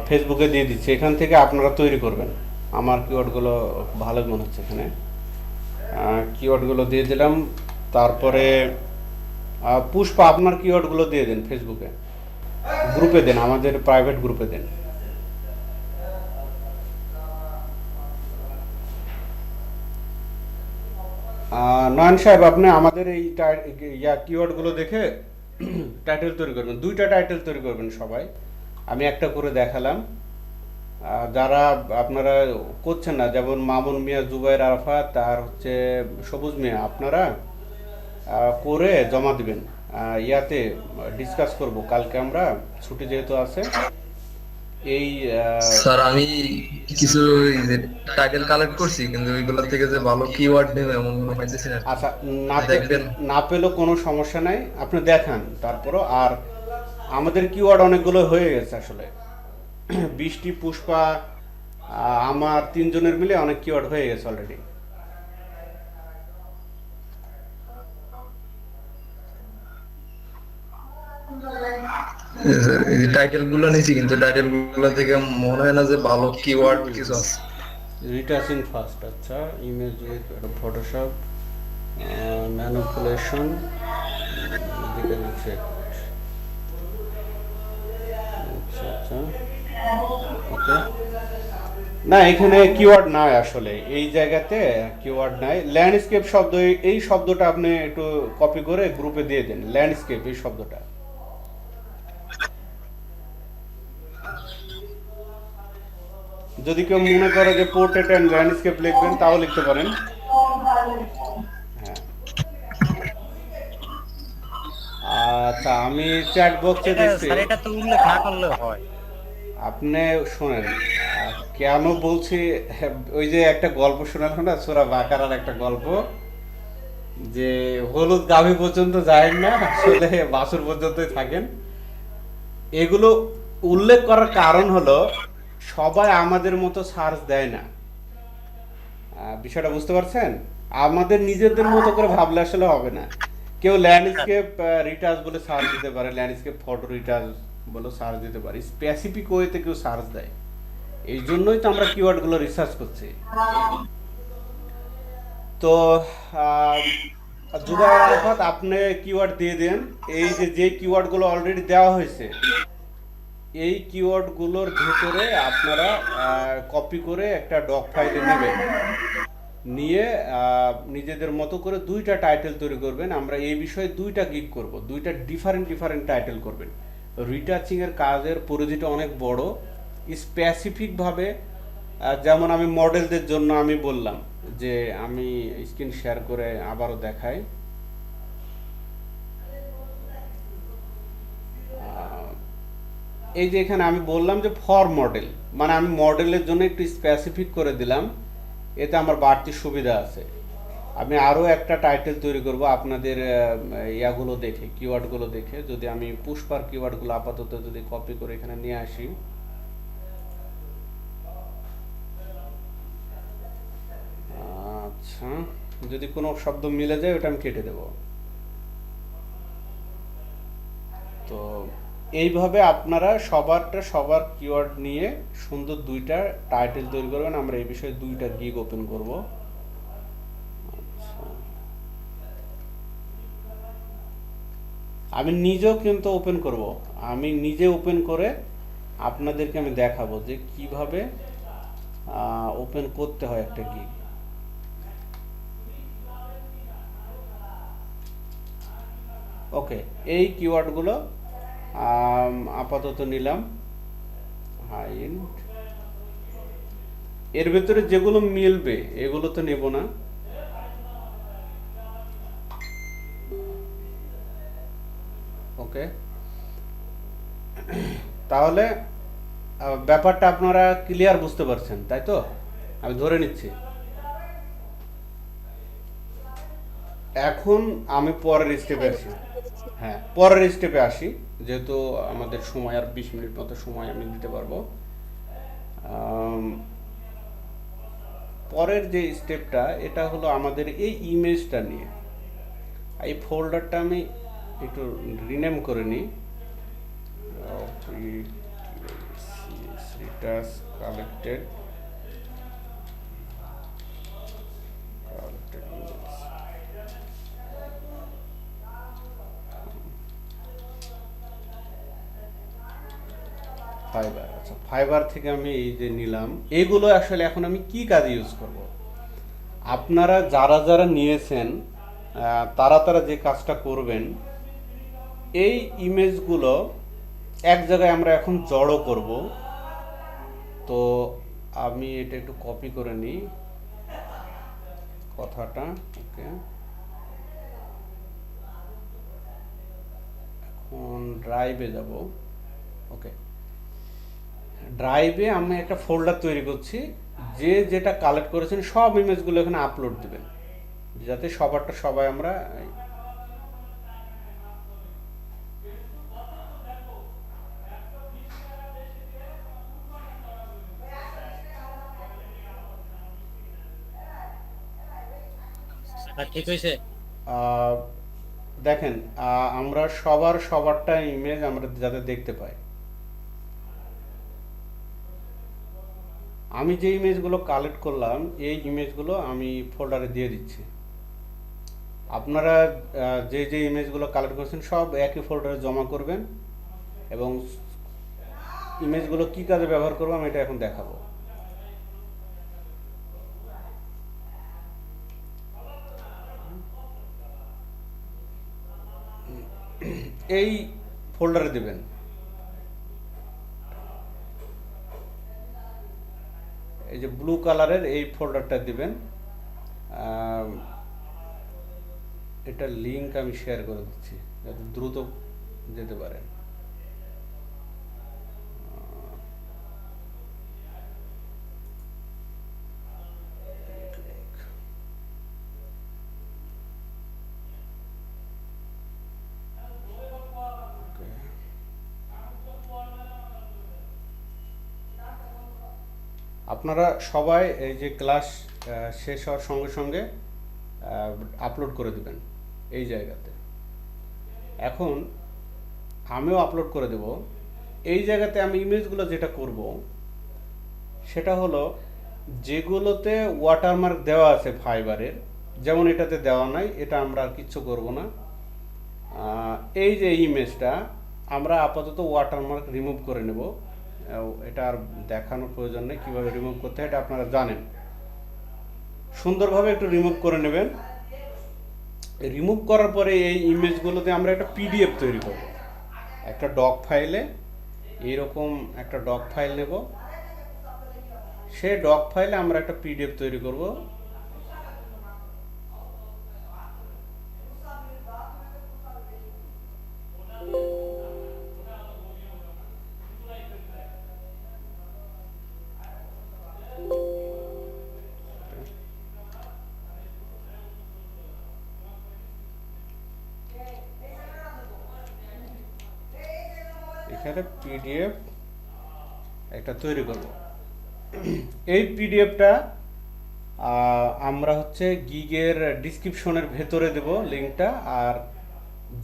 ফেসবুকে দিয়ে দিচ্ছি, এখান থেকে আপনারা তৈরি করবেন। আমার কিওয়ার্ডগুলো ভালো মনে হচ্ছে এখানে, কিওয়ার্ডগুলো দিয়ে দিলাম। তারপরে পুষ্পা, আপনার কিওয়ার্ডগুলো দিয়ে দেন ফেসবুকে, গ্রুপে দেন, আমাদের প্রাইভেট গ্রুপে দেন। নয়ন সাহেব, আপনি আমাদের এই কিওয়ার্ডগুলো দেখে টাইটেল তৈরি করবেন, দুইটা টাইটেল তৈরি করবেন সবাই। আমি একটা করে দেখালাম, যারা আপনারা করছেন না, যেমন মামুন মিয়া, জুবাইর আরাফাত আর হচ্ছে সবুজ মিয়া, আপনারা করে জমা দিবেন। ইয়াতে ডিসকাস করব কালকে, আমরা ছুটি যেহেতু আছে। এই স্যার আমি কিছু টাইটেল কালেক্ট করছি, কিন্তু ওইগুলো থেকে যে ভালো কিওয়ার্ড নেবে এমন কোনো পাইতেছি না। আচ্ছা, দেখবেন। না পেলেও কোনো সমস্যা নাই, আপনি দেখান তারপরও। আর আমাদের কিওয়ার্ড অনেকগুলো হয়ে গেছে আসলে, বৃষ্টি, পুষ্পা, আমার তিনজনের মিলে অনেক কিওয়ার্ড হয়ে গেছে অলরেডি। এই টাইটেল গুলো নিয়েছি, কিন্তু টাইটেল গুলো থেকে মনে হয় না যে ভালো কিওয়ার্ড কিছু আছে। রিটাচিং ফার্স্ট, আচ্ছা, ইমেজ উইথ ফটোশপ, ম্যানিপুলেশন, দিকে দিচ্ছে, আচ্ছা আচ্ছা, ওকে। না, এখানে কিওয়ার্ড নাই আসলে, এই জায়গাতে কিওয়ার্ড নাই। ল্যান্ডস্কেপ শব্দ, এই শব্দটা আপনি একটু কপি করে গ্রুপে দিয়ে দেন, ল্যান্ডস্কেপ এই শব্দটা। যদি কেউ মনে করে যে পোর্ট্রেট অ্যান্ড ল্যান্ডস্কেপ লিখবেন, তাও লিখতে পারেন। হ্যাঁ, আচ্ছা, আমি চ্যাট বক্সে দেখছি। স্যার এটা তো উল্লেখ না করলে হয়। আপনি শোনেন, কেন বলছি, ওই যে একটা গল্প শোনালো না, সূরা বাকারার একটা গল্প, যে হলুদ গাভী পর্যন্ত যায় না, আসলে বাছুর পর্যন্তই থাকেন। এগুলো উল্লেখ করার কারণ হলো, সবাই আমাদের মতো সার্চ দেয় না, বিষয়টা বুঝতে পারছেন? আমাদের নিজেদের মতো করে ভাবলে আসলে হবে না। কেউ ল্যান্ডস্কেপ রিটাচ বলে সার্চ দিতে পারে, ল্যান্ডস্কেপ ফটো রিটাচ, বলো সার্চ দিতে পারি, স্পেসিফিক ওয়েতে কেউ সার্চ দেয়, এই জন্যই তো আমরা কিওয়ার্ডগুলো রিসার্চ করছি। তো জুবায়ের আরাফাত, আপনি কিওয়ার্ড দিয়ে দেন। এই যে কিওয়ার্ডগুলো অলরেডি দেওয়া হয়েছে, এই কিওয়ার্ডগুলোর ভিতরে আপনারা কপি করে একটা ডক ফাইলে নেবেন, নিয়ে নিজেদের মতো করে 2টা টাইটেল তৈরি করবেন। আমরা এই বিষয়ে 2টা গিগ করব, 2টা ডিফারেন্ট টাইটেল করবেন। রিটাচিংয়ের কাজের পরিধিটা অনেক বড়। স্পেসিফিকভাবে যেমন আমি মডেলদের জন্য আমি বললাম যে আমি স্ক্রিন শেয়ার করে আবারও দেখাই। এই যে এখানে আমি বললাম যে ফর মডেল, মানে আমি মডেলের জন্য একটু স্পেসিফিক করে দিলাম, এতে আমার বাড়তি সুবিধা আছে। আমি আরও একটা টাইটেল তৈরি করব আপনাদের ইয়াগুলো দেখে, কিওয়ার্ডগুলো দেখে। যদি আমি পুষ্পার কিওয়ার্ডগুলো আপাতত যদি কপি করে এখানে নিয়ে আসি, আচ্ছা, যদি কোনো শব্দ মিলে যায় ওটা আমি কেটে দেব। তো এইভাবে আপনারা সবার কিওয়ার্ড নিয়ে সুন্দর 2টা টাইটেল তৈরি করবেন। আমরা এই বিষয়ে 2টা গিগ ওপেন করব। আচ্ছা, আমি নিজেও কিন্তু ওপেন করব, আমি নিজে ওপেন করে আপনাদেরকে আমি দেখাবো যে কিভাবে ওপেন করতে হয় একটা গিগ। ওকে, এই কিওয়ার্ডগুলো আপাতত নিলাম। হাইড, এর ভিতরে যেগুলো মিলবে এগুলো তো নেব না। ওকে, তাহলে ব্যাপারটা আপনারা ক্লিয়ার বুঝতে পারছেন, তাই তো? আমি ধরে নিচ্ছি। এখন আমি পরের স্টেপে আসি। হ্যাঁ, পরের স্টেপে আসি, যেহেতু আমাদের সময় আর 20 মিনিট মতো সময় আমি দিতে পারবো। পরের যে স্টেপটা, এটা হলো আমাদের এই ইমেজটা নিয়ে। এই ফোল্ডারটা আমি একটু রিনেম করে নিই, কালেক্টেড ফাইবার। আচ্ছা, ফাইবার থেকে আমি এই যে নিলাম, এইগুলো আসলে এখন আমি কি কাজে ইউজ করব? আপনারা যারা নিয়েছেন তারা যে কাজটা করবেন, এই ইমেজগুলো এক জায়গায় আমরা এখন জড়ো করব। তো আমি এটা একটু কপি করে নিই কথাটা। ওকে, এখন ড্রাইভে যাব। ওকে, ড্রাইভে আমি একটা ফোল্ডার তৈরি করছি, যেটা কালেক্ট করেছেন সব ইমেজগুলো এখানে আপলোড দিবেন, যাতে সবাই আমরা ঠিক হয়েছে। দেখেন, আমরা সবারটা ইমেজ আমরা যাতে দেখতে পাই। আমি যে ইমেজগুলো কালেক্ট করলাম এই ইমেজগুলো আমি ফোল্ডারে দিয়ে দিচ্ছি। আপনারা যে ইমেজগুলো কালেক্ট করেছেন সব একই ফোল্ডারে জমা করবেন, এবং ইমেজগুলো কি কাজে ব্যবহার করবো আমি এটা এখন দেখাবো। এই ফোল্ডারে দিবেন, এই যে ব্লু কালারের এই ফোল্ডারটা দিবেন। এটা লিংক আমি শেয়ার করে দিচ্ছি যাতে দ্রুত যেতে পারেন। আপনারা সবাই এই যে ক্লাস শেষ হওয়ার সঙ্গে সঙ্গে আপলোড করে দেবেন এই জায়গাতে। এখন আমিও আপলোড করে দেব। এই জায়গাতে আমি ইমেজগুলো যেটা করব সেটা হলো যেগুলোতে ওয়াটারমার্ক দেওয়া আছে ফাইবারের, যেমন এটাতে দেওয়া নাই, এটা আমরা আর কিচ্ছু করব না। এই যে ইমেজটা আমরা আপাতত ওয়াটারমার্ক রিমুভ করে নেব। এটা আর দেখানোর প্রয়োজন নেই, কীভাবে রিমুভ করতে হয় এটা আপনারা জানেন। সুন্দরভাবে একটু রিমুভ করে নেবেন। রিমুভ করার পরে এই ইমেজগুলোতে আমরা একটা পিডিএফ তৈরি করব। একটা ডক ফাইলে এইরকম একটা ডক ফাইল নেব, সেই ডক ফাইলে আমরা একটা পিডিএফ তৈরি করব। এখানে পিডিএফ একটা তৈরি করব। এই পিডিএফটা আমরা হচ্ছে গিগের ডিসক্রিপশনের ভেতরে দেব লিঙ্কটা, আর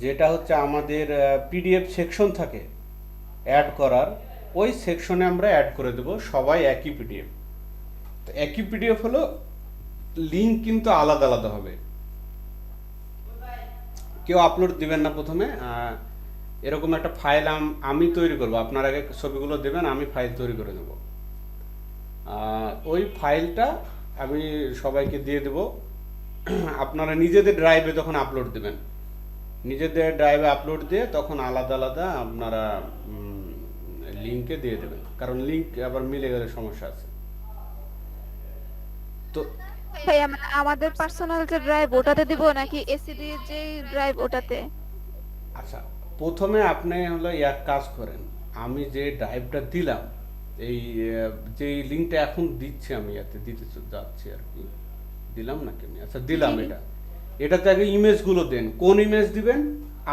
যেটা হচ্ছে আমাদের পিডিএফ সেকশন থাকে অ্যাড করার, ওই সেকশনে আমরা অ্যাড করে দেব সবাই একই পিডিএফ। তো একই পিডিএফ হলো, লিঙ্ক কিন্তু আলাদা আলাদা হবে, কেউ আপলোড দিবেন না প্রথমে। এরকম একটা ফাইল আমি তৈরি করব, আপনার আগে ছবিগুলো দেবেন, আমি ফাইল তৈরি করে দেব। ওই ফাইলটা আমি সবাইকে দিয়ে দেব। আপনারা নিজেদের ড্রাইভে যখন আপলোড দেবেন, নিজেদের ড্রাইভে আপলোড দিয়ে তখন আলাদা আলাদা আপনারা লিঙ্কে দিয়ে দেবেন, কারণ লিঙ্ক আবার মিলে গেলে সমস্যা আছে। তো ভাইয়া মানে আমাদের পার্সোনাল যে ড্রাইভ ওটাতে দিব নাকি এসিডি যে ড্রাইভ ওটাতে? আচ্ছা, প্রথমে আপনি হলো এক কাজ করেন, আমি যে ড্রাইভটা দিলাম, এই যে লিঙ্কটা এখন দিচ্ছি, আমি এতে দিতে যাচ্ছি আর কি, দিলাম নাকি আমি? আচ্ছা দিলাম। এটাতে আগে ইমেজগুলো দেন। কোন ইমেজ দিবেন?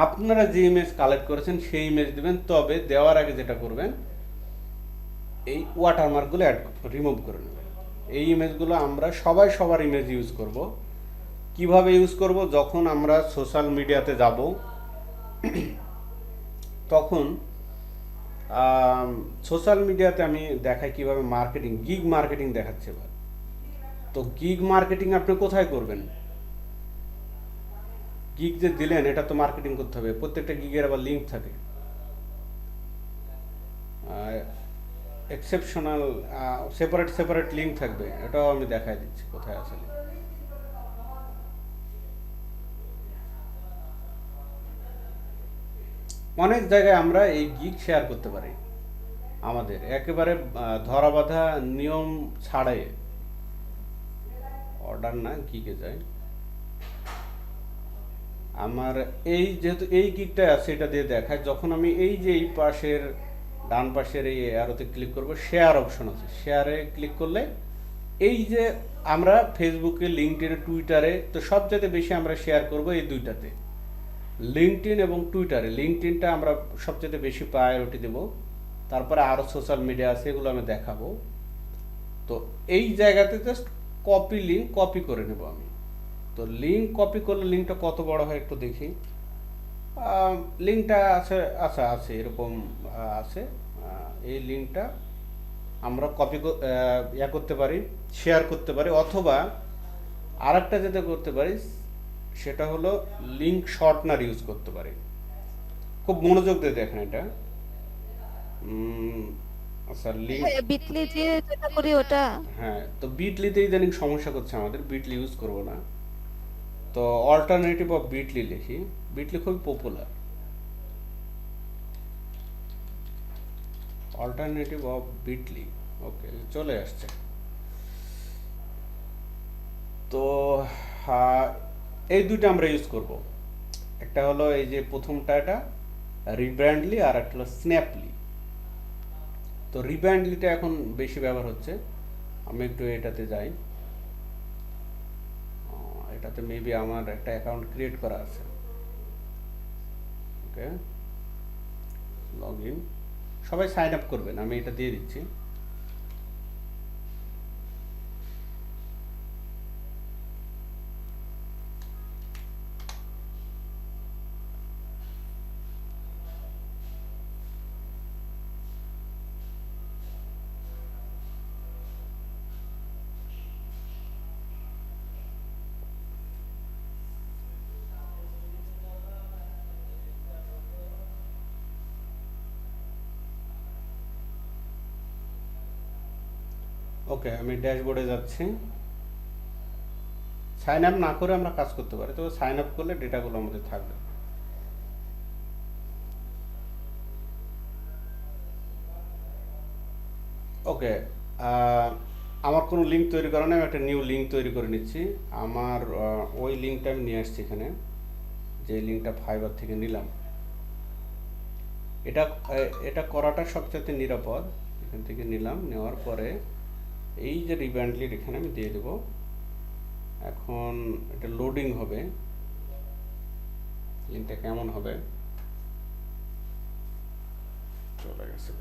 আপনারা যে ইমেজ কালেক্ট করেছেন সেই ইমেজ দিবেন। তবে দেওয়ার আগে যেটা করবেন, এই ওয়াটারমার্কগুলো রিমুভ করে নেবেন। এই ইমেজগুলো আমরা সবাই সবার ইমেজ ইউজ করব। কিভাবে ইউজ করব? যখন আমরা সোশ্যাল মিডিয়াতে যাব তখন সোশ্যাল মিডিয়াতে আমি দেখাই কিভাবে মার্কেটিং, গিগ মার্কেটিং দেখাচ্ছে এবার। তো গিগ মার্কেটিং আপনি কোথায় করবেন? গিগ যে দিলেন এটা তো মার্কেটিং করতে হবে, প্রত্যেকটা গিগের আবার লিঙ্ক থাকে, এক্সেপশনাল সেপারেট সেপারেট লিঙ্ক থাকবে। এটাও আমি দেখাই দিচ্ছি কোথায় আসলে। অনেক জায়গায় আমরা এই গিগ শেয়ার করতে পারি, আমাদের একেবারে ধরা বাঁধা নিয়ম ছাড়াই। অর্ডার না, গিগে যায় আমার। এই যেহেতু এই গিগটা আছে, এটা দিয়ে দেখায় যখন আমি এই যে এই পাশের ডান পাশের এই অ্যারোতে ক্লিক করব, শেয়ার অপশন আছে, শেয়ারে ক্লিক করলে এই যে আমরা ফেসবুকে, লিঙ্কডইনে, টুইটারে, তো সবচেয়ে বেশি আমরা শেয়ার করব এই দুইটাতে, লিঙ্কডইন এবং টুইটারে। লিঙ্কডইনটা আমরা সবচেয়ে বেশি প্রায়োরিটি দেব, তারপরে আরও সোশ্যাল মিডিয়া আছে, এগুলো আমি দেখাবো। তো এই জায়গাতে জাস্ট কপি লিঙ্ক কপি করে নেব আমি। তো লিঙ্ক কপি করলে লিঙ্কটা কত বড় হয় একটু দেখি। লিঙ্কটা আছে, আচ্ছা আছে, এরকম আছে। এই লিঙ্কটা আমরা কপি করতে পারি, শেয়ার করতে পারি, অথবা আরেকটা যেটা করতে পারি সেটা হলো লিঙ্ক শর্টনার ইউজ করতে পারি। খুব মনোযোগ দিয়ে দেখেন এটা। আচ্ছা লিঙ্ক, বিটলি দিয়ে যেটা করি ওটা। হ্যাঁ, তো বিটলিতে ইদানিং সমস্যা করছে আমাদের, বিটলি ইউজ করব না। তো অল্টারনেটিভ অফ বিটলি লিখি, বিটলি খুবই পপুলার। অল্টারনেটিভ অফ বিটলি, ওকে চলে আসছে। তো এই দুটো আমরা ইউজ করব। একটা হলো এই যে প্রথমটা, এটা রিব্র্যান্ডলি, আর একটা হলো স্ন্যাপলি। তো রিব্র্যান্ডলিটা এখন বেশি ব্যবহার হচ্ছে। আমি একটু এটাতে যাই, এটাতে মেবি আমার একটা অ্যাকাউন্ট ক্রিয়েট করা আছে। ওকে, লগ ইন, সবাই সাইন আপ করবেন, আমি এটা দিয়ে দিচ্ছি। ওকে, আমি ড্যাশবোর্ডে যাচ্ছি। সাইন আপ না করে আমরা কাজ করতে পারি, তবে সাইন আপ করলে ডেটাগুলো আমাদের থাকবে। ওকে, আমার কোনো লিঙ্ক তৈরি করা নেই, আমি একটা নিউ লিঙ্ক তৈরি করে নিচ্ছি। আমার ওই লিঙ্কটা আমি নিয়ে আসছি এখানে, যে লিঙ্কটা ফাইবার থেকে নিলাম। এটা এটা করাটা সবচেয়ে নিরাপদ। এখান থেকে নিলাম, নেওয়ার পরে এই যে রিব্যান্ডলির এখানে আমি দিয়ে দেব। এখন এটা লোডিং হবে, লিঙ্কটা কেমন হবে, চলে গেছে।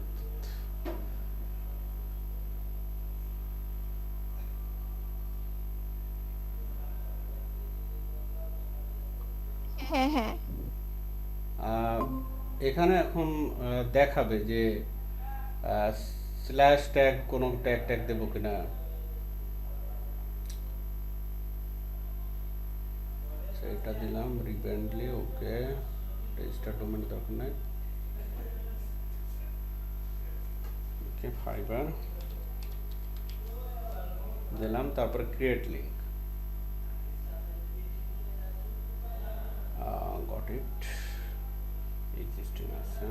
হ্যাঁ হ্যাঁ এখানে এখন দেখাবে যে স্ল্যাশ ট্যাগ, কোনো ট্যাগ ট্যাগ দেবো কিনা। সেটা দিলাম রিব্যান্ডলি। ওকে, রেজিস্টার ডোমেন দরকার নাই। ওকে, ফাইবার দিলাম, তারপরে create link. Got it, existing আছে।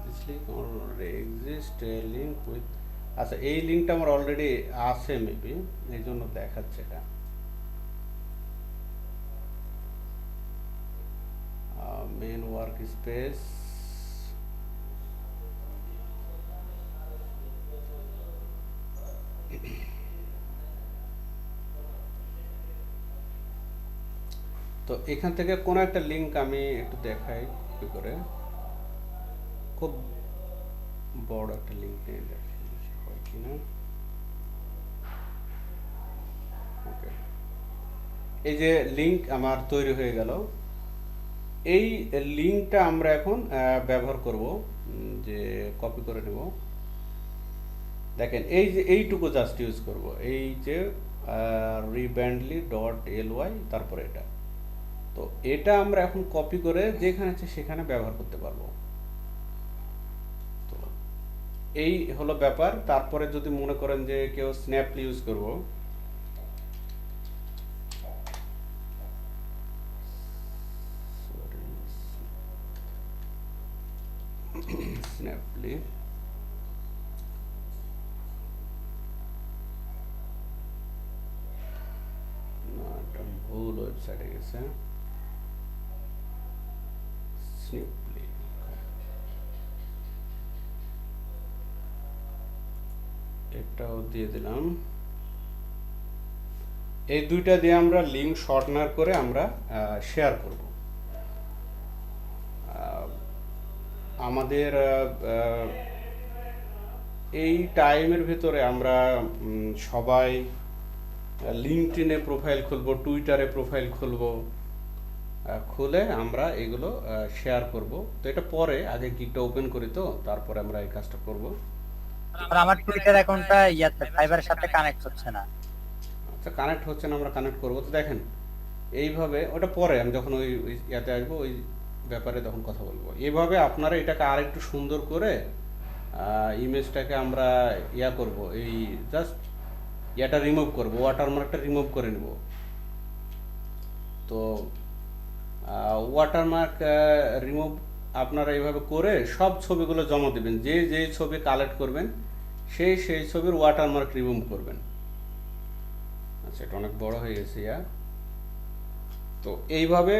This link already exist a link with, আচ্ছা এই লিঙ্কটা আমার অলরেডি আছে মেবি, এই জন্য দেখাচ্ছে এটা। মেন ওয়ার্ক স্পেস, তো এখান থেকে কোন একটা লিঙ্ক আমি একটু দেখাই কি করে। খুব বড় একটা লিঙ্ক নিয়ে দেখি হয় কিনা। ওকে, এই যে লিঙ্ক আমার তৈরি হয়ে গেল। এই লিঙ্কটা আমরা এখন ব্যবহার করব, যে কপি করে নেব। দেখেন এই যে এইটুকু জাস্ট ইউজ করব, এই যে rebandly.ly, তারপরে এটা। তো এটা আমরা এখন কপি করে যেখানে আছে সেখানে ব্যবহার করতে পারবো। তো এই হলো ব্যাপার। তারপরে যদি মনে করেন যে কেউ স্ন্যাপলি ইউজ করব, স্ন্যাপলি না, এটা ভুল ওয়েবসাইটে গেছে। স্ন্যাপলি, এটাও দিয়ে দিলাম। এই দুইটা দিয়ে আমরা লিঙ্ক শর্টনার করে আমরা শেয়ার করব। আমাদের এই টাইমের ভিতরে আমরা সবাই লিঙ্কডইনে প্রোফাইল খুলবো, টুইটারে প্রোফাইল খুলবো, খুলে আমরা এগুলো শেয়ার করব। তো এটা পরে, আগে গিগটা ওপেন করি, তো তারপরে আমরা এই কাজটা করব। আর আমার টুইটার অ্যাকাউন্টটা ইয়াতে ফাইবারের সাথে কানেক্ট হচ্ছে না। আচ্ছা, কানেক্ট হচ্ছে না, আমরা কানেক্ট করব। তো দেখেন এইভাবে, ওটা পরে আমি যখন ওই ইয়াতে আসবো ওই ব্যাপারে তখন কথা বলবো। এইভাবে আপনারা এটাকে আর একটু সুন্দর করে ইমেজটাকে আমরা ইয়া করব, এই জাস্ট ইয়াটা রিমুভ করব, ওয়াটারমার্কটা রিমুভ করে নেব। তো ওয়াটারমার্ক রিমুভ আপনারা এইভাবে করে সব ছবিগুলো জমা দেবেন। যে যে ছবি কালেক্ট করবেন সেই সেই ছবির ওয়াটারমার্ক রিমুভ করবেন। আচ্ছা, এটা অনেক বড় হয়ে গেছে ইয়া। তো এইভাবে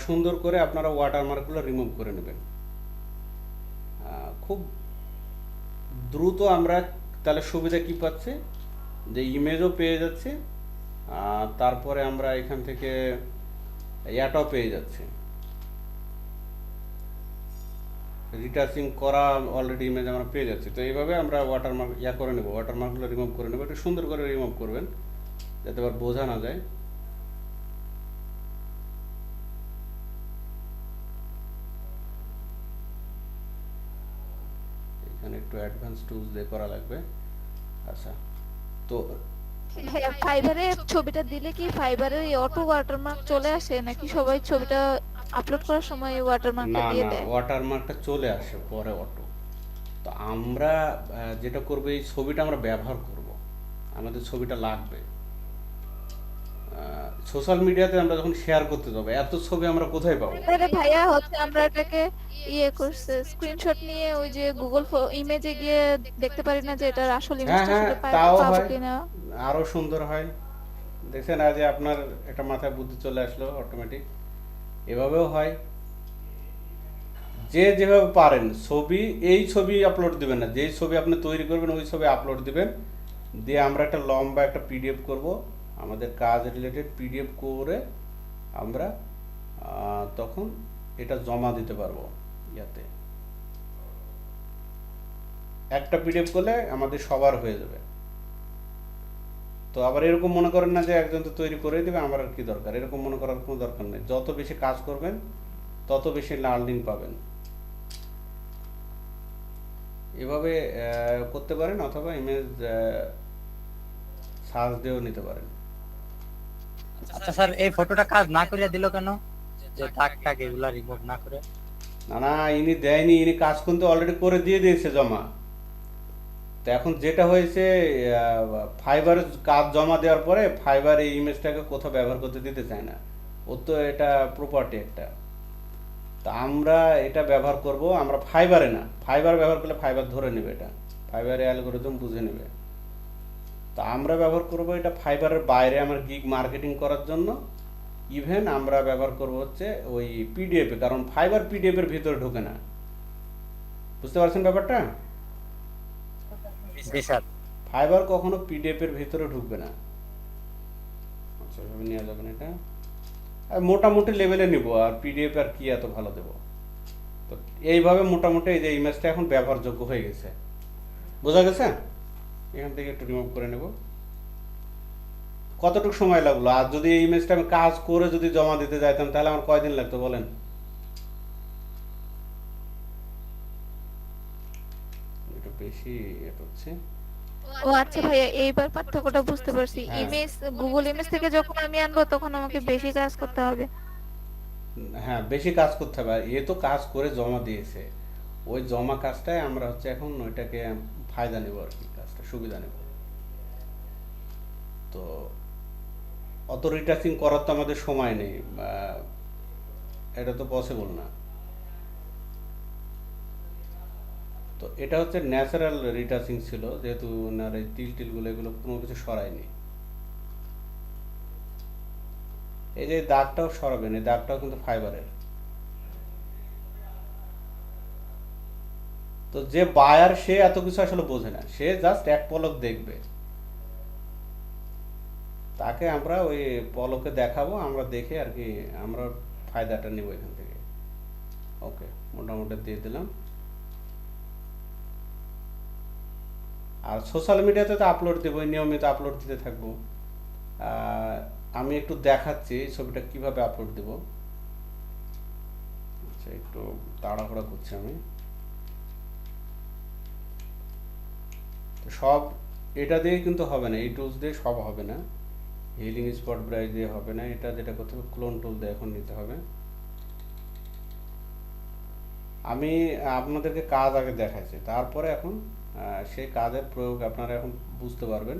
সুন্দর করে আপনারা ওয়াটারমার্কগুলো রিমুভ করে নেবেন। খুব দ্রুত আমরা তাহলে সুবিধা কি পাচ্ছি, যে ইমেজও পেয়ে যাচ্ছে, তারপরে আমরা এখান থেকে ইয়াটাও পেয়ে যাচ্ছি, রিটাচিং করা অলরেডি ইমেজ আমরা পেয়ে যাচ্ছি। তো এইভাবে আমরা ওয়াটারমার্ক ইয়া করে নেব, ওয়াটারমার্কগুলো রিমুভ করে নেব। একটু সুন্দর করে রিমুভ করবেন যাতে আবার বোঝা না যায়। একটু অ্যাডভান্স টুলস দিয়ে করা লাগবে। আচ্ছা, তো ভাইয়া ফাইবারে ছবিটা দিলে কি ফাইবারের অটো ওয়াটারমার্ক চলে আসে নাকি সবাই ছবিটা আপলোড করার সময় ওয়াটারমার্কটা না দিয়ে না, দেয়? ওয়াটারমার্কটা চলে আসে পরে অটো। তো আমরা যেটা করবো, এই ছবিটা আমরা ব্যবহার করব, আমাদের ছবিটা লাগবে সোশ্যাল মিডিয়াতে আমরা যখন শেয়ার করতে যাবো, এত ছবি আমরা কোথায় পাবো? আরে ভাইয়া হচ্ছে আমরা এটাকে করছে স্ক্রিনশট নিয়ে ওই যে গুগল ইমেজে গিয়ে দেখতে পারি না যে এটার আসল হ্যাঁ ইমেজটা হ্যাঁ, আসলে তাও পাবো হয়, কিনা? আরো সুন্দর হয়। দেখছেন আজ আপনার একটা মাথায় বুদ্ধি চলে আসলো অটোমেটিক, এভাবেও হয়। যে যেভাবে পারেন ছবি, এই ছবি আপলোড দিবেন না, যেই ছবি আপনি তৈরি করবেন ওই ছবি আপলোড দিবেন, দিয়ে আমরা একটা লম্বা একটা পিডিএফ করব, আমাদের কাজ রিলেটেড পিডিএফ করে আমরা তখন এটা জমা দিতে পারবো ইয়াতে। একটা পিডিএফ করলে আমাদের সবার হয়ে যাবে। তো আবার এরকম মনে করেন না যে একজন তো তৈরি করে দেবে, আমার আর কি দরকার, এরকম মনে করার কোনো দরকার নেই। যত বেশি কাজ করবেন তত বেশি লার্নিং পাবেন। এভাবে করতে পারেন, অথবা ইমেজ সার্চ দিয়েও নিতে পারেন। আচ্ছা স্যার, এই ফটোটা কাজ না করে দিল কেন, যে দাগ টাগ এগুলা রিমুভ না করে? না না, ইনি দেয়নি, ইনি কাজ কিন্তু অলরেডি করে দিয়ে দিয়েছে জমা। তো এখন যেটা হয়েছে, ফাইবার কাজ জমা দেওয়ার পরে ফাইবার এই ইমেজটাকে কোথাও ব্যবহার করতে দিতে চায় না, ওর তো এটা প্রপার্টি একটা। তো আমরা এটা ব্যবহার করব, আমরা ফাইবারে না, ফাইবার ব্যবহার করলে ফাইবার ধরে নেবে, এটা ফাইবারে অ্যালগোরিদম বুঝে নেবে। তো আমরা ব্যবহার করব এটা ফাইবারের বাইরে আমার গিগ মার্কেটিং করার জন্য। ইভেন আমরা ব্যবহার করব হচ্ছে ওই পিডিএফে, কারণ ফাইবার পিডিএফের ভিতরে ঢোকে না। বুঝতে পারছেন ব্যাপারটা? জি স্যার। ফাইবার কখনো পিডিএফের ভিতরে ঢুকবে না। আচ্ছা, এভাবে নেওয়া যাবে না এটা, আর মোটামুটি লেভেলে নিব, আর পিডিএফ আর কি এত ভালো দেব। তো এইভাবে মোটামুটি এই যে ইমেজটা এখন ব্যবহারযোগ্য হয়ে গেছে, বোঝা গেছে? এখান থেকে একটু রিমুভ করে নেব। কতটুকু সময় লাগলো? আর যদি এই ইমেজটা আমি কাজ করে যদি জমা দিতে যাইতাম তাহলে আমার কয়দিন লাগতো বলেন? একটু বেশি এটা হচ্ছে। ও আচ্ছা ভাইয়া, এইবার পার্থক্যটা বুঝতে পারছি। হ্যাঁ। ইমেজ গুগল ইমেজ থেকে যখন আমি আনবো তখন আমাকে বেশি কাজ করতে হবে। হ্যাঁ, বেশি কাজ করতে হবে। আর এ তো কাজ করে জমা দিয়েছে, ওই জমা কাজটাই আমরা হচ্ছে এখন ওইটাকে ফায়দা নেব আর কি, কাজটা সুবিধা নেব। তো অত রিটাচিং করার তো আমাদের সময় নেই, এটা তো পসিবল না। তো এটা হচ্ছে ন্যাচারাল রিটাচিং ছিল, যেহেতু ওনার এই তিল টিলগুলো এগুলো কোনো কিছু সরায়নি। এই যে দাগটাও সরাবেন, এই দাগটাও কিন্তু ফাইবারের। তো যে বায়ার সে এত কিছু আসলে বোঝে না, সে জাস্ট এক পলক দেখবে, তাকে আমরা ওই পলকে দেখাবো, আমরা দেখে আর কি আমরা ফায়দাটা নেব এখান থেকে। ওকে, মোটামুটি দিয়ে দিলাম। আর সোশ্যাল মিডিয়াতে তো আপলোড দেবো, নিয়মিত আপলোড দিতে থাকবো। আমি একটু দেখাচ্ছি ছবিটা কিভাবে আপলোড দেব। আচ্ছা, একটু তাড়াহুড়া করছি আমি। তো সব এটা দিয়ে কিন্তু হবে না, এই টুলস দিয়ে সব হবে না, হিলিং স্পট ব্রাইট দিয়ে হবে না। এটা যেটা করতে হবে, ক্লোন টুল দিয়ে এখন নিতে হবে। আমি আপনাদেরকে কাজ আগে দেখাইছি, তারপরে এখন সেই কাজের প্রয়োগ আপনারা এখন বুঝতে পারবেন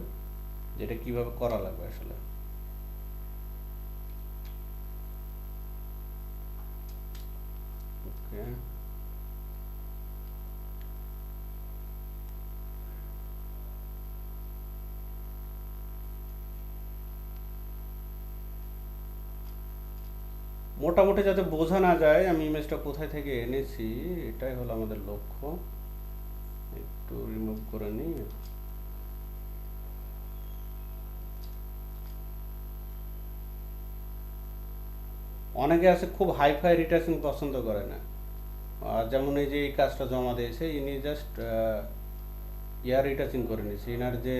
যেটা কিভাবে করা লাগবে আসলে। ওকে, মোটামুটি যাতে বোঝা না যায় আমি ইমেজটা কোথায় থেকে এনেছি, এটাই হলো আমাদের লক্ষ্য। একটু রিমুভ করে নিই। অনেকে আছে খুব হাইফাই রিটাচিং পছন্দ করে না, যেমন এই যে এই কাজটা জমা দিয়েছে, ইনি জাস্ট ইয়ার রিটাচিং করে নিয়েছে। ইনার যে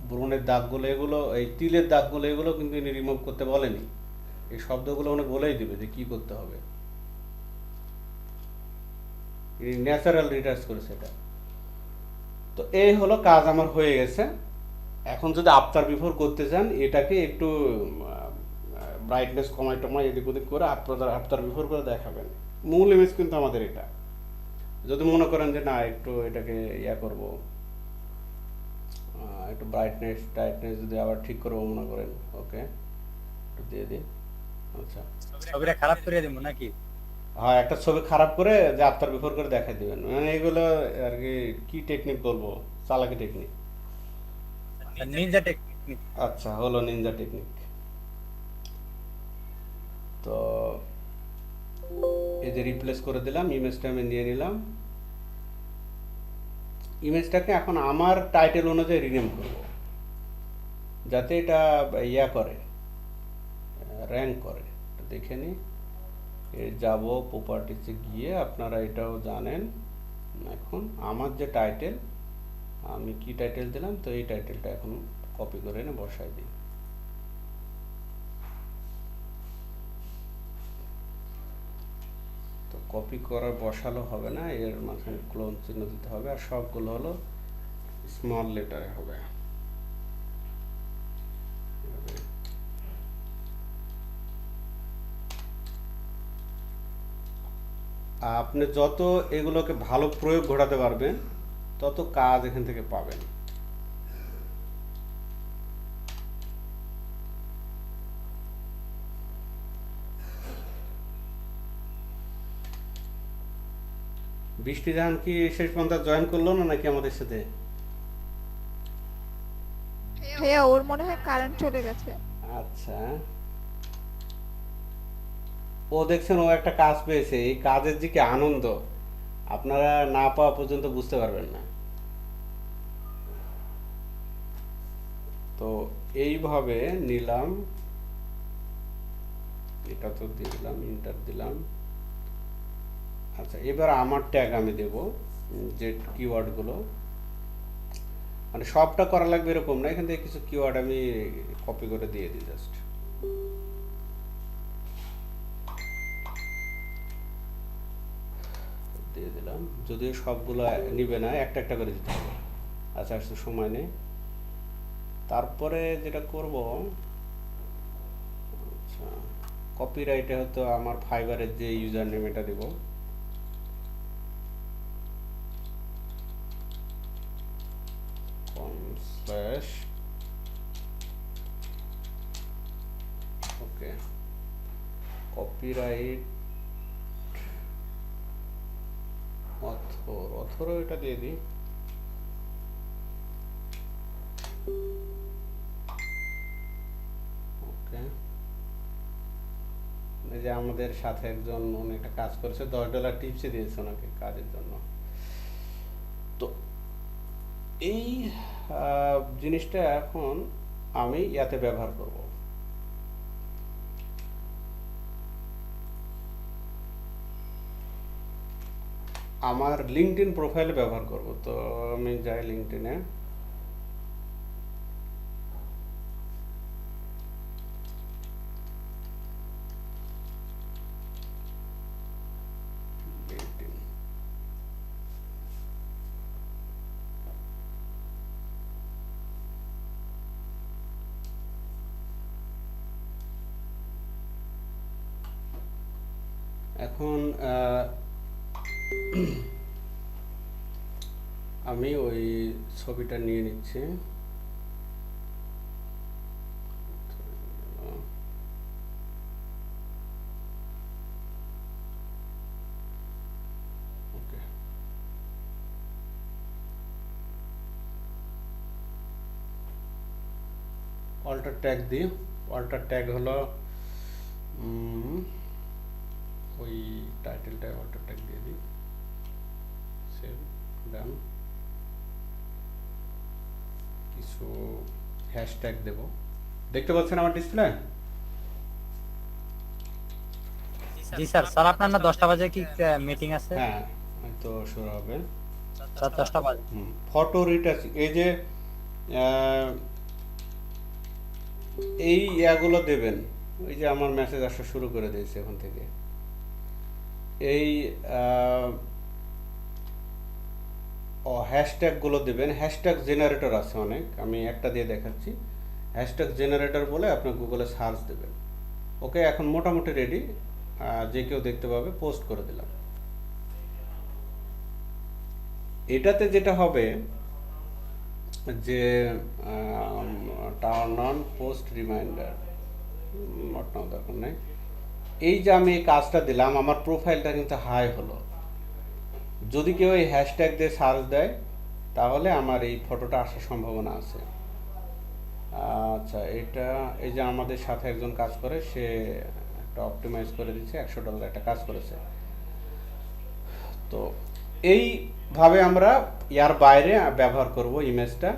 ব্রণের দাগগুলো, এগুলো এই তিলের দাগগুলো, এগুলো কিন্তু ইনি রিমুভ করতে বলেনি। এই শব্দগুলো উনি বলেই দিবে যে কি করতে হবে। ন্যাচারাল রিটাচ করেছে এটা। তো এই হলো কাজ আমার হয়ে গেছে। এখন যদি আফটার বিফোর করতে চান এটাকে একটু ব্রাইটনেস কমাই টমাই এদিক ওদিক করে আপনাদের আফটার বিফোর করে দেখাবেন। মূল ইমেজ কিন্তু আমাদের এটা। যদি মনে করেন যে না একটু এটাকে ইয়া করব, একটু ব্রাইটনেস যদি আবার ঠিক করবো মনে করেন, ওকে একটু দিয়ে দিন। আচ্ছা, ছবিটা খারাপ করে দিব নাকি? হ্যাঁ, একটা ছবি খারাপ করে যে আফটার বিফোর করে দেখাই দিবেন, মানে এগুলো আর কি টেকনিক বলবো, চালাকি টেকনিক। Ninja technique. আচ্ছা, হলো নিনজা টেকনিক। তো এই যে রিপ্লেস করে দিলাম, ইমেজটা আমি নিয়ে নিলাম। ইমেজটাকে এখন আমার টাইটেল অনুযায়ী রিনেম করব, যাতে এটা ইয়া করে, র্যাঙ্ক করে। দেখে নিই, যাব প্রপার্টিসে গিয়ে, আপনারা এটাও জানেন। এখন আমার যে টাইটেল, আমি কি টাইটেল দিলাম, তো এই টাইটেলটা এখন কপি করে এনে বসাই দিই। তো কপি করার বসালো হবে না, এর মাঝখানে ক্লোন চিহ্ন দিতে হবে, আর সবগুলো হলো স্মল লেটারে হবে। আপনি যত এগুলোকে ভালো প্রয়োগ ঘটাতে পারবেন তত কাজ এখান থেকে পাবেন। বৃষ্টি জাহান কি শেষ পর্যন্ত জয়েন করলো না নাকি আমাদের সাথে? ভাইয়া ওর মনে হয় কারেন্ট চলে গেছে। আচ্ছা, ও দেখছেন ও একটা কাজ পেয়েছে, এই কাজের যে কি আনন্দ আপনারা না পাওয়া পর্যন্ত বুঝতে পারবেন না। তো এইভাবে নিলাম, এটা তো দিয়ে দিলাম, ইন্টার দিলাম। আচ্ছা, এবার আমার ট্যাগ আমি দেব, যে কিওয়ার্ডগুলো, মানে সবটা করা লাগবে এরকম না, এখান থেকে কিছু কিওয়ার্ড আমি কপি করে দিয়ে দিই জাস্ট। দিয়ে দিলাম, যদিও সবগুলো নিবে না, একটা একটা করে দিতে হবে। আচ্ছা, আসতে সময় নেই। তারপরে যেটা করব, আচ্ছা, কপিরাইটে হয়তো আমার ফাইবারের যে ইউজার নেম এটা দেব। ওকে, কপিরাইট অথর এটা দিয়ে দিই। ওকে, এই যে আমাদের সাথে একজন উনি একটা কাজ করেছে, $10 টিপসে দিয়েছে ওনাকে কাজের জন্য। তো এই জিনিসটা এখন আমি ইয়াতে ব্যবহার করব। আমার লিঙ্কডইন প্রোফাইলে ব্যবহার করব। তো আমি যাই লিঙ্কডইনে, এখন আমি ওই ছবিটা নিয়ে নিচ্ছি। ওকে, অল্টার ট্যাগ দিই। অল্টার ট্যাগ হলো ওই টাইটেলটা, অল্টার ট্যাগ দিয়ে দিই, সেভ, ডান। কিছু হ্যাশট্যাগ দেব, দেখতে পাচ্ছেন আমার ডিসপ্লে? জি স্যার। স্যার আপনার না 10টা বাজে কি মিটিং আছে? হ্যাঁ, তো শুরু হবে স্যার 10টা বাজে। ফটো রিটাচ, এই যে এই ইয়াগুলো দেবেন। ওই যে আমার মেসেজ আসা শুরু করে দিয়েছে এখন থেকে। এই ও হ্যাশট্যাগুলো দেবেন। হ্যাশট্যাগ জেনারেটর আছে অনেক, আমি একটা দিয়ে দেখাচ্ছি। হ্যাশট্যাগ জেনারেটর বলে আপনি গুগলে সার্চ দেবেন। ওকে, এখন মোটামুটি রেডি, যে কেউ দেখতে পাবে, পোস্ট করে দিলাম। এটাতে যেটা হবে যে turn on post reminder, not দরকার নেই। এই যে আমি এই কাজটা দিলাম, আমার প্রোফাইলটা কিন্তু হাই হলো। যদি কেউ এই হ্যাশট্যাগ দিয়ে সার্চ দেয় তাহলে আমার এই ফটোটা আসার সম্ভাবনা আছে। আচ্ছা, এটা এই যে আমাদের সাথে একজন কাজ করে, সে একটা অপটিমাইজ করে দিচ্ছে, $100 একটা কাজ করেছে। তো এইভাবে আমরা ইয়ার বাইরে ব্যবহার করব ইমেজটা।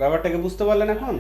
ব্যাপারটাকে বুঝতে পারলেন এখন?